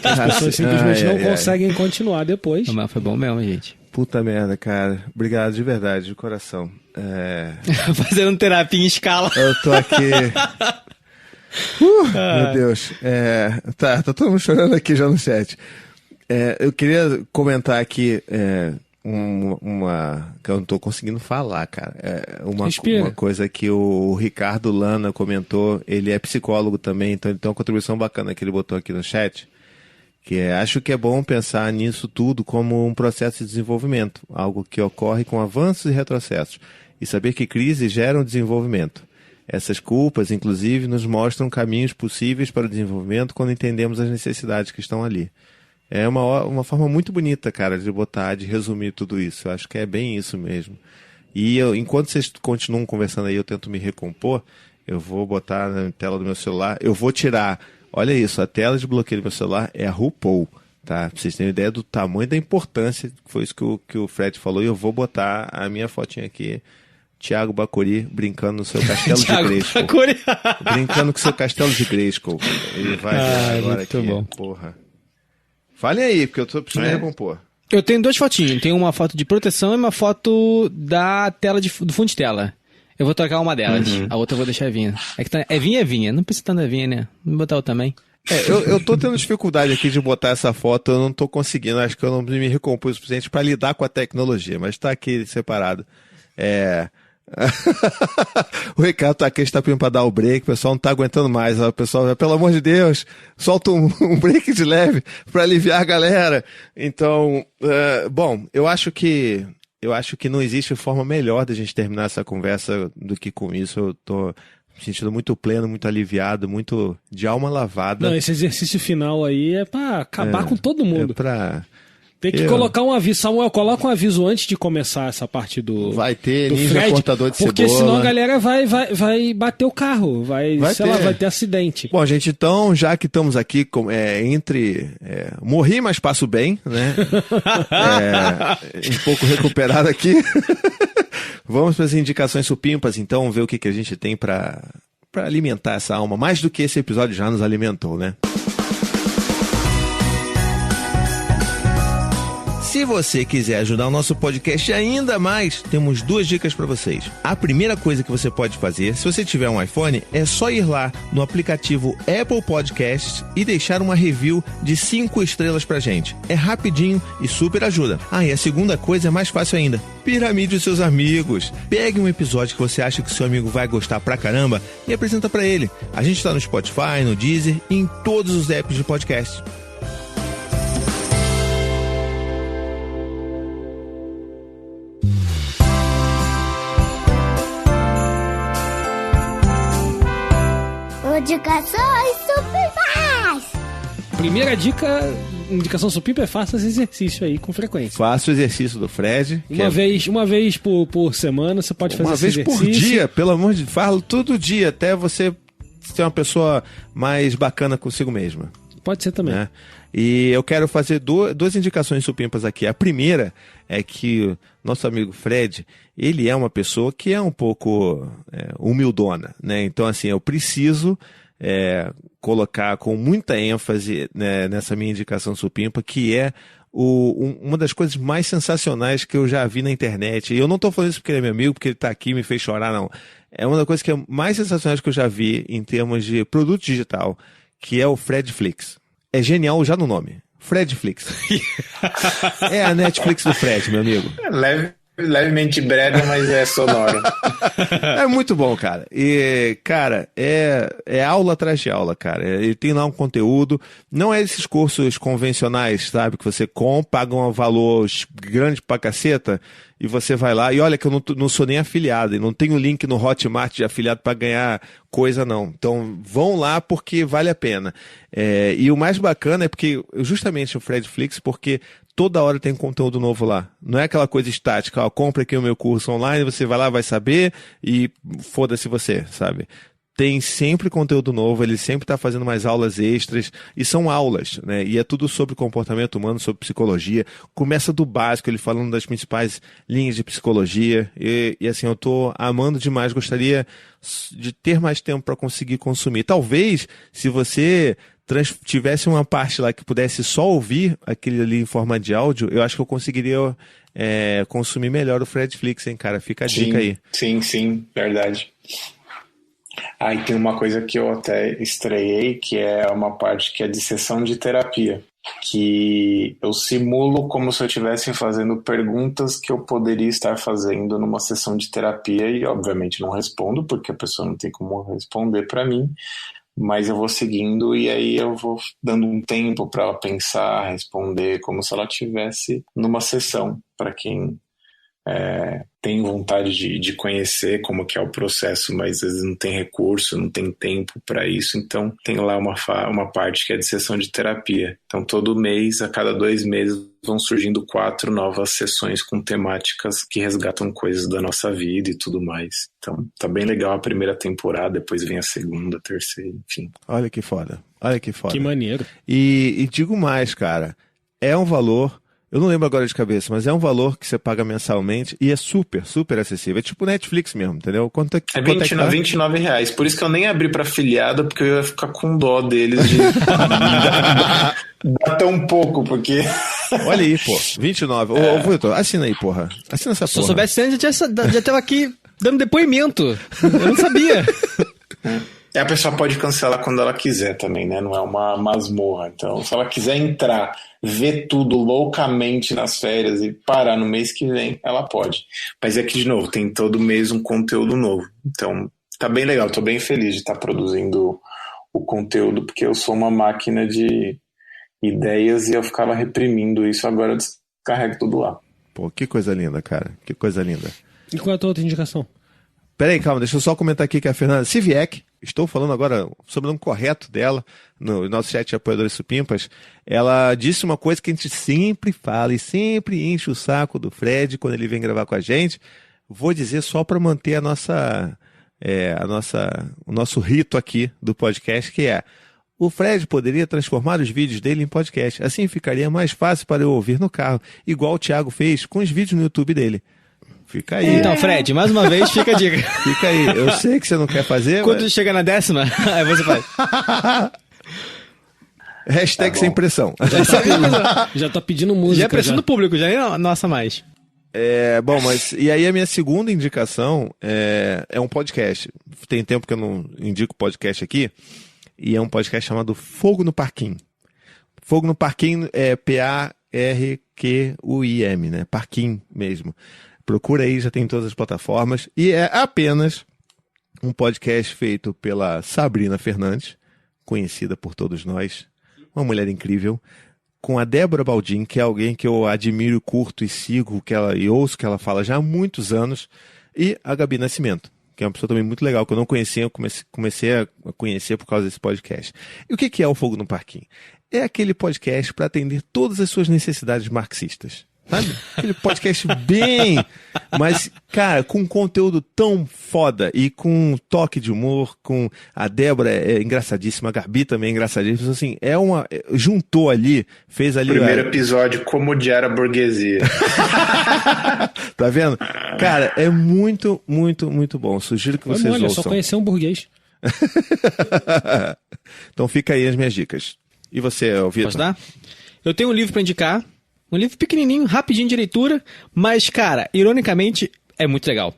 As pessoas simplesmente não conseguem continuar depois. Mas foi bom mesmo, gente. Puta merda, cara. Obrigado de verdade, de coração. Fazendo terapia em escala. Eu tô aqui... meu Deus. Tá todo mundo chorando aqui já no chat. Eu queria comentar aqui que eu não tô conseguindo falar, cara. Uma coisa que o Ricardo Lana comentou. Ele é psicólogo também, então ele tem uma contribuição bacana que ele botou aqui no chat. Acho que é bom pensar nisso tudo como um processo de desenvolvimento, algo que ocorre com avanços e retrocessos, e saber que crises geram desenvolvimento. Essas culpas, inclusive, nos mostram caminhos possíveis para o desenvolvimento quando entendemos as necessidades que estão ali. É uma forma muito bonita, cara, de resumir tudo isso. Eu acho que é bem isso mesmo. E enquanto vocês continuam conversando aí, eu tento me recompor, eu vou botar na tela do meu celular, eu vou tirar, olha isso, a tela de bloqueio do meu celular é a RuPaul, tá? Pra vocês terem ideia do tamanho da importância, foi isso que o Fred falou, e eu vou botar a minha fotinha aqui, Thiago Bacuri brincando no seu castelo de Grayskull. Brincando com seu castelo de Grayskull. Ele vai agora aqui. Bom. Porra. Fale aí, porque eu tô precisando recompor. Eu tenho 2 fotinhos. Tem uma foto de proteção e uma foto da tela do fundo de tela. Eu vou trocar uma delas. A outra eu vou deixar vinha. É que é vinha. Não precisa tanto da vinha, né? Vou botar outra também. Eu tô tendo dificuldade aqui de botar essa foto. Eu não tô conseguindo. Acho que eu não me recompus o suficiente para lidar com a tecnologia. Mas tá aqui separado. O Ricardo tá aqui, está pedindo pra dar o break, o pessoal não tá aguentando mais, o pessoal, pelo amor de Deus, solta um break de leve pra aliviar a galera. Então, bom, eu acho que não existe forma melhor da gente terminar essa conversa do que com isso. Eu tô me sentindo muito pleno, muito aliviado, muito de alma lavada. Não, esse exercício final aí é pra acabar com todo mundo. Tem que colocar um aviso. Samuel, coloca um aviso antes de começar essa parte do vai ter ninja Fred, cortador de porque cebola. Senão a galera vai bater o carro, vai ter acidente. Bom, gente, então, já que estamos aqui morri, mas passo bem, né? Um pouco recuperado aqui. Vamos para as indicações supimpas, então, ver o que a gente tem para alimentar essa alma, mais do que esse episódio já nos alimentou, né? Se você quiser ajudar o nosso podcast ainda mais, temos 2 dicas para vocês. A primeira coisa que você pode fazer, se você tiver um iPhone, é só ir lá no aplicativo Apple Podcasts e deixar uma review de 5 estrelas pra gente. É rapidinho e super ajuda. E a segunda coisa é mais fácil ainda. Piramide os seus amigos. Pegue um episódio que você acha que o seu amigo vai gostar pra caramba e apresenta pra ele. A gente tá no Spotify, no Deezer e em todos os apps de podcast. Indicações supimpas! Primeira indicação supimpa é faça esse exercício aí com frequência. Faça o exercício do Fred. Uma vez por semana você pode fazer esse exercício. Uma vez por dia, pelo amor de Deus. Fala todo dia, até você ser uma pessoa mais bacana consigo mesma. Pode ser também. Né? E eu quero fazer 2 indicações supimpas aqui. A primeira é que nosso amigo Fred, ele é uma pessoa que é um pouco humildona, né? Então, assim, eu preciso colocar com muita ênfase, né, nessa minha indicação supimpa, que é uma das coisas mais sensacionais que eu já vi na internet. E eu não estou falando isso porque ele é meu amigo, porque ele está aqui e me fez chorar, não. É uma das coisas que é mais sensacionais que eu já vi em termos de produto digital, que é o Fredflix. É genial já no nome. Fredflix. É a Netflix do Fred, meu amigo. Levemente brega, mas é sonoro. É muito bom, cara. E, cara, é aula atrás de aula, cara. Ele tem lá um conteúdo. Não é esses cursos convencionais, sabe? Que você paga um valor grande pra caceta e você vai lá. E olha que eu não sou nem afiliado. E não tenho link no Hotmart de afiliado pra ganhar coisa, não. Então, vão lá porque vale a pena. E o mais bacana é porque, justamente o Fredflix, porque toda hora tem conteúdo novo lá. Não é aquela coisa estática, compra aqui o meu curso online, você vai lá, vai saber e foda-se você, sabe? Tem sempre conteúdo novo, ele sempre está fazendo mais aulas extras, e são aulas, né? E é tudo sobre comportamento humano, sobre psicologia. Começa do básico, ele falando das principais linhas de psicologia, e assim, eu tô amando demais, gostaria de ter mais tempo para conseguir consumir. Talvez, se você tivesse uma parte lá que pudesse só ouvir aquele ali em forma de áudio, eu acho que eu conseguiria consumir melhor o Fredflix, hein, cara? Fica a dica aí. Sim, verdade. E tem uma coisa que eu até estreiei, que é uma parte que é de sessão de terapia, que eu simulo como se eu estivesse fazendo perguntas que eu poderia estar fazendo numa sessão de terapia e, obviamente, não respondo, porque a pessoa não tem como responder para mim, mas eu vou seguindo e aí eu vou dando um tempo para ela pensar, responder, como se ela estivesse numa sessão, para quem tem vontade de conhecer como que é o processo, mas às vezes não tem recurso, não tem tempo para isso, então tem lá uma parte que é de sessão de terapia. Então todo mês, a cada 2 meses, vão surgindo 4 novas sessões com temáticas que resgatam coisas da nossa vida e tudo mais. Então tá bem legal a primeira temporada, depois vem a segunda, a terceira, enfim. Olha que foda, olha que foda. Que maneiro. E digo mais, cara, é um valor... Eu não lembro agora de cabeça, mas é um valor que você paga mensalmente e é super, super acessível. É tipo Netflix mesmo, entendeu? Quanto é R$29. Por isso que eu nem abri pra afiliada, porque eu ia ficar com dó deles de dar tão pouco, porque... Olha aí, pô, 29. Ô, Vitor, assina aí, porra. Assina essa porra. Se eu soubesse antes, já tava aqui dando depoimento. Eu não sabia. A pessoa pode cancelar quando ela quiser também, né? Não é uma masmorra. Então, se ela quiser entrar, ver tudo loucamente nas férias e parar no mês que vem, ela pode. Mas é que, de novo, tem todo mês um conteúdo novo. Então, tá bem legal. Tô bem feliz de estar produzindo o conteúdo, porque eu sou uma máquina de ideias e eu ficava reprimindo isso. Agora eu descarrego tudo lá. Pô, que coisa linda, cara. Que coisa linda. E qual é a tua outra indicação? Peraí, calma, deixa eu só comentar aqui que a Fernanda Siviec, estou falando agora sobre o nome correto dela, no nosso chat de apoiadores supimpas, ela disse uma coisa que a gente sempre fala e sempre enche o saco do Fred quando ele vem gravar com a gente. Vou dizer só para manter o nosso rito aqui do podcast, que é: o Fred poderia transformar os vídeos dele em podcast, assim ficaria mais fácil para eu ouvir no carro, igual o Thiago fez com os vídeos no YouTube dele. Fica aí. Então, Fred, mais uma vez, fica a dica. Fica aí. Eu sei que você não quer fazer, quando mas... chega na 10ª, aí você faz. Hashtag sem pressão. Já tá pedindo música. Já é pressão do público, já é nossa mais. Bom, mas... E aí a minha segunda indicação é um podcast. Tem tempo que eu não indico podcast aqui. E é um podcast chamado Fogo no Parquinho. Fogo no Parquinho é Parquim, né? Parquinho mesmo. Procura aí, já tem em todas as plataformas. E é apenas um podcast feito pela Sabrina Fernandes, conhecida por todos nós, uma mulher incrível, com a Débora Baldin, que é alguém que eu admiro, curto e sigo, e ouço que ela fala já há muitos anos, e a Gabi Nascimento, que é uma pessoa também muito legal, que eu não conhecia, eu comecei a conhecer por causa desse podcast. E o que é o Fogo no Parquinho? É aquele podcast para atender todas as suas necessidades marxistas. Sabe? Aquele podcast bem... Mas, cara, com conteúdo tão foda e com um toque de humor, com a Débora é engraçadíssima, a Gabi também é engraçadíssima, assim, juntou ali, fez ali... Primeiro episódio, como odiar a burguesia. Tá vendo? Cara, é muito, muito, muito bom. Sugiro que vocês ouçam. Só conhecer um burguês. Então fica aí as minhas dicas. E você, Vitor? Posso dar? Eu tenho um livro pra indicar. Um livro pequenininho, rapidinho de leitura, mas, cara, ironicamente, é muito legal.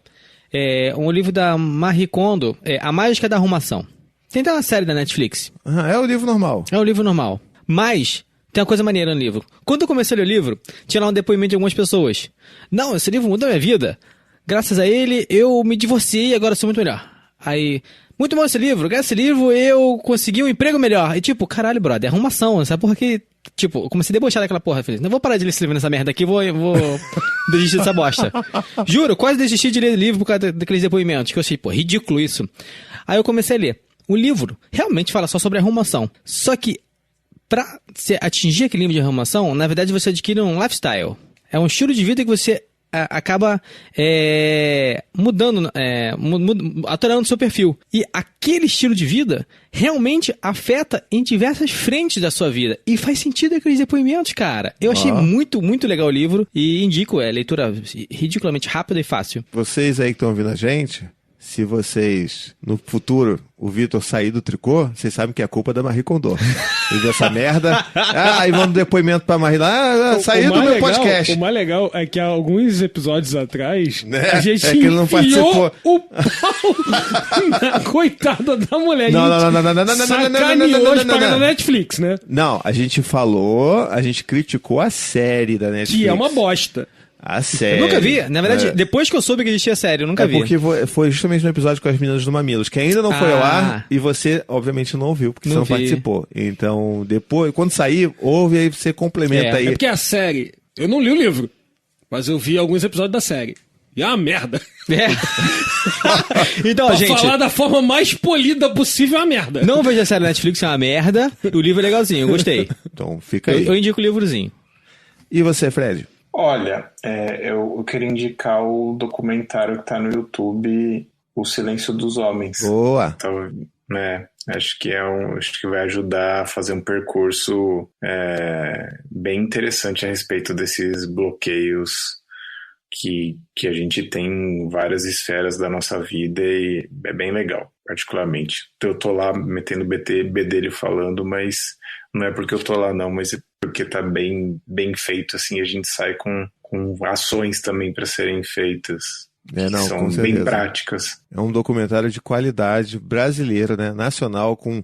É um livro da Marie Kondo, A Mágica da Arrumação. Tem até uma série da Netflix. É o livro normal. É o livro normal. Mas tem uma coisa maneira no livro. Quando eu comecei a ler o livro, tinha lá um depoimento de algumas pessoas. Não, esse livro mudou a minha vida. Graças a ele, eu me divorciei e agora sou muito melhor. Aí... Muito bom esse livro. Graças a esse livro, eu consegui um emprego melhor. E tipo, caralho, brother, é arrumação. Essa porra que... Tipo, eu comecei a debochar daquela porra. Falei, não vou parar de ler esse livro nessa merda aqui, vou desistir dessa bosta. Juro, quase desisti de ler livro por causa daqueles depoimentos. Que eu achei, pô, ridículo isso. Aí eu comecei a ler. O livro realmente fala só sobre arrumação. Só que, pra você atingir aquele nível de arrumação, na verdade você adquire um lifestyle. É um estilo de vida que você... acaba mudando, alterando o seu perfil. E aquele estilo de vida realmente afeta em diversas frentes da sua vida. E faz sentido aqueles depoimentos, cara. Eu achei muito, muito legal o livro e indico, leitura ridiculamente rápida e fácil. Vocês aí que estão ouvindo a gente, se vocês, no futuro, o Vitor sair do tricô, vocês sabem que é a culpa da Marie Kondo. Ele viu essa merda, aí manda um depoimento pra Marie lá, sair do meu podcast. O mais legal é que há alguns episódios atrás, né? A gente que ele não participou. O pau na coitada da mulher. Não, sacaneou de pagar na Netflix, né? Não, a gente falou, a gente criticou a série da Netflix. Que é uma bosta. A série. Eu nunca vi. Na verdade, depois que eu soube que existia a série, eu nunca vi. Porque foi justamente no episódio com as meninas do Mamilos, que ainda não foi ao ar, e você, obviamente, não ouviu, porque você não participou. Então, depois, quando sair, ouve, aí você complementa aí. É porque a série, eu não li o livro, mas eu vi alguns episódios da série. E é uma merda. Então, pra gente... falar da forma mais polida possível, é uma merda. Não veja a série na Netflix, é uma merda. O livro é legalzinho, eu gostei. Então, fica aí. Eu indico o livrozinho. E você, Fred? Olha, eu queria indicar o documentário que tá no YouTube, O Silêncio dos Homens. Boa! Então, acho que vai ajudar a fazer um percurso bem interessante a respeito desses bloqueios que a gente tem em várias esferas da nossa vida, e é bem legal, particularmente. Eu tô lá metendo bedelho falando, mas não é porque eu tô lá não, mas é porque tá bem feito, assim, a gente sai com ações também para serem feitas. Não, são bem práticas. É um documentário de qualidade brasileira, né? Nacional, com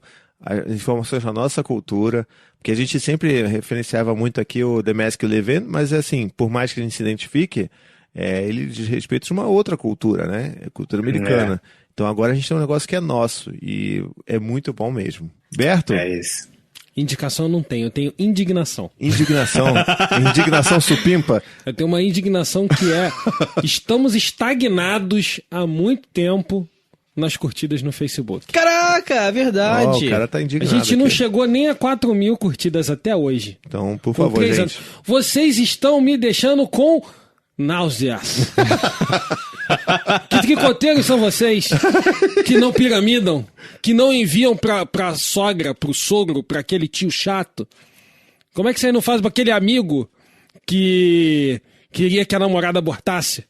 informações da nossa cultura, porque a gente sempre referenciava muito aqui o The Masked Event, mas assim, por mais que a gente se identifique, ele diz respeito a uma outra cultura, né? Cultura americana. Então agora a gente tem um negócio que é nosso e é muito bom mesmo. Berto? É isso. Indicação eu não tenho, eu tenho indignação. Indignação? Indignação supimpa? Eu tenho uma indignação que estamos estagnados há muito tempo nas curtidas no Facebook. Caraca, verdade. O cara tá indignado. A gente não chegou nem a 4.000 curtidas até hoje. Então, por favor, gente. Anos. Vocês estão me deixando com náuseas. Que tricoteiros são vocês que não piramidam, que não enviam pra sogra, pro sogro, pra aquele tio chato? Como é que você não faz pra aquele amigo que queria que a namorada abortasse?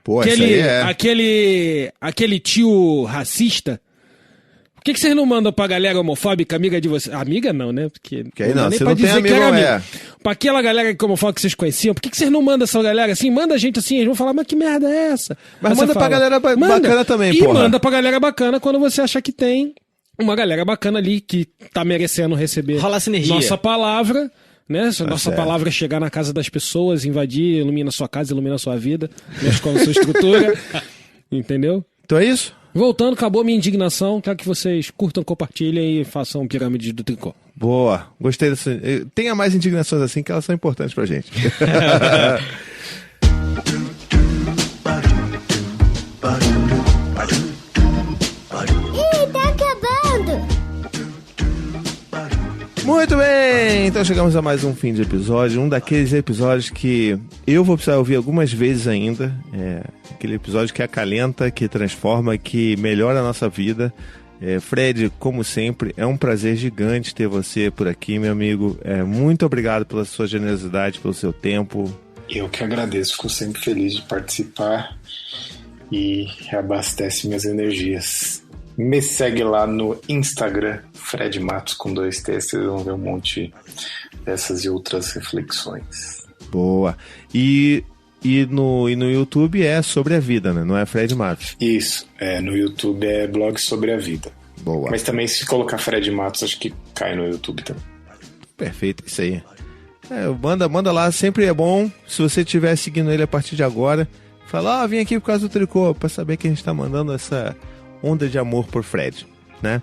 Pô, aquele tio racista. Por que vocês não mandam pra galera homofóbica, amiga de vocês? Amiga não, né? Porque aí não, você não tem amigo, Pra aquela galera homofóbica que vocês conheciam, por que vocês não mandam essa galera assim? Manda a gente assim, eles vão falar, mas que merda é essa? Mas manda pra galera bacana também, porra. E manda pra galera bacana quando você achar que tem uma galera bacana ali que tá merecendo receber nossa palavra, né? Se a nossa palavra chegar na casa das pessoas, invadir, ilumina a sua casa, ilumina a sua vida, mexe com a sua estrutura. Entendeu? Então é isso? Voltando, acabou a minha indignação. Quero que vocês curtam, compartilhem e façam pirâmide do tricô. Boa, gostei dessa. Tenha mais indignações assim, que elas são importantes pra gente. Ih, tá acabando! Muito bem, então chegamos a mais um fim de episódio, um daqueles episódios que eu vou precisar ouvir algumas vezes ainda, aquele episódio que acalenta, que transforma, que melhora a nossa vida. Fred, como sempre, é um prazer gigante ter você por aqui, meu amigo. Muito obrigado pela sua generosidade, pelo seu tempo. Eu que agradeço, fico sempre feliz de participar e reabastece minhas energias. Me segue lá no Instagram, Fred Matos com 2 T, vocês vão ver um monte dessas e outras reflexões. Boa. E no YouTube é sobre a vida, né? Não é Fred Matos. Isso, no YouTube é blog sobre a vida. Boa. Mas também se colocar Fred Matos, acho que cai no YouTube também. Perfeito, isso aí. Manda lá, sempre é bom. Se você estiver seguindo ele a partir de agora, fala, vim aqui por causa do tricô, pra saber que a gente tá mandando essa onda de amor por Fred, né?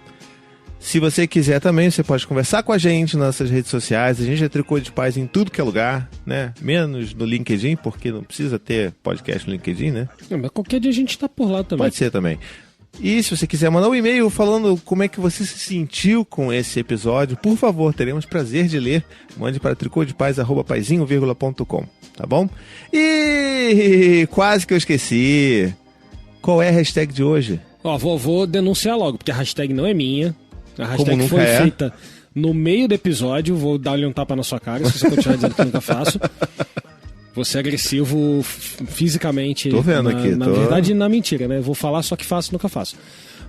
Se você quiser também, você pode conversar com a gente nas nossas redes sociais. A gente é Tricô de Paz em tudo que é lugar, né? Menos no LinkedIn, porque não precisa ter podcast no LinkedIn, né? Mas qualquer dia a gente tá por lá também. Pode ser também. E se você quiser mandar um e-mail falando como é que você se sentiu com esse episódio, por favor, teremos prazer de ler. Mande para tricodepaz@paizinho.com, tá bom? E quase que eu esqueci. Qual é a hashtag de hoje? Vou denunciar logo, porque a hashtag não é minha. A hashtag foi feita no meio do episódio. Vou dar-lhe um tapa na sua cara se você continuar dizendo que nunca faço. Você é agressivo fisicamente. Tô vendo aqui. Na verdade, na mentira, né? Vou falar só que faço, nunca faço.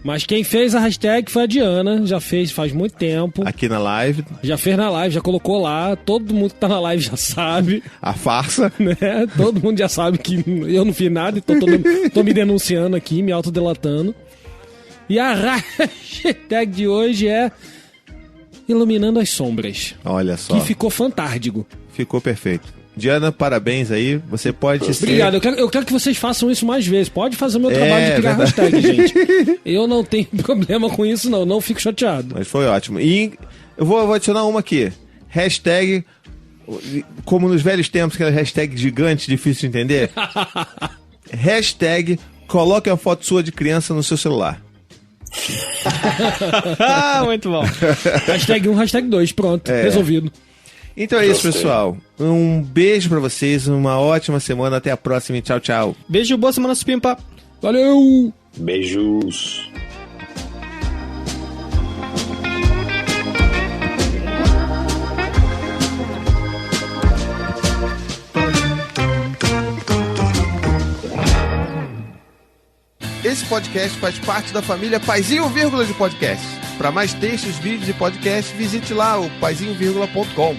Mas quem fez a hashtag foi a Diana. Já fez faz muito tempo. Aqui na live. Já fez na live, já colocou lá. Todo mundo que tá na live já sabe. A farsa. Né? Todo mundo já sabe que eu não fiz nada. Então tô me denunciando aqui, me autodelatando. E a hashtag de hoje é Iluminando as Sombras. Olha só. Que ficou fantástico. Ficou perfeito. Diana, parabéns aí. Você pode ser... Obrigado. Eu quero que vocês façam isso mais vezes. Pode fazer o meu trabalho de criar hashtag, gente. Eu não tenho problema com isso, não. Não fico chateado. Mas foi ótimo. E eu vou adicionar uma aqui. Hashtag, como nos velhos tempos, aquela hashtag gigante, difícil de entender. Hashtag, coloque a foto sua de criança no seu celular. Muito bom. Hashtag 1, hashtag 2. Pronto. Resolvido. Então é isso, pessoal. Um beijo pra vocês, uma ótima semana. Até a próxima e tchau, tchau. Beijo, boa semana, Supimpa. Valeu! Beijos. Esse podcast faz parte da família Paizinho Vírgula de Podcast. Para mais textos, vídeos e podcasts, visite lá o paizinho.com.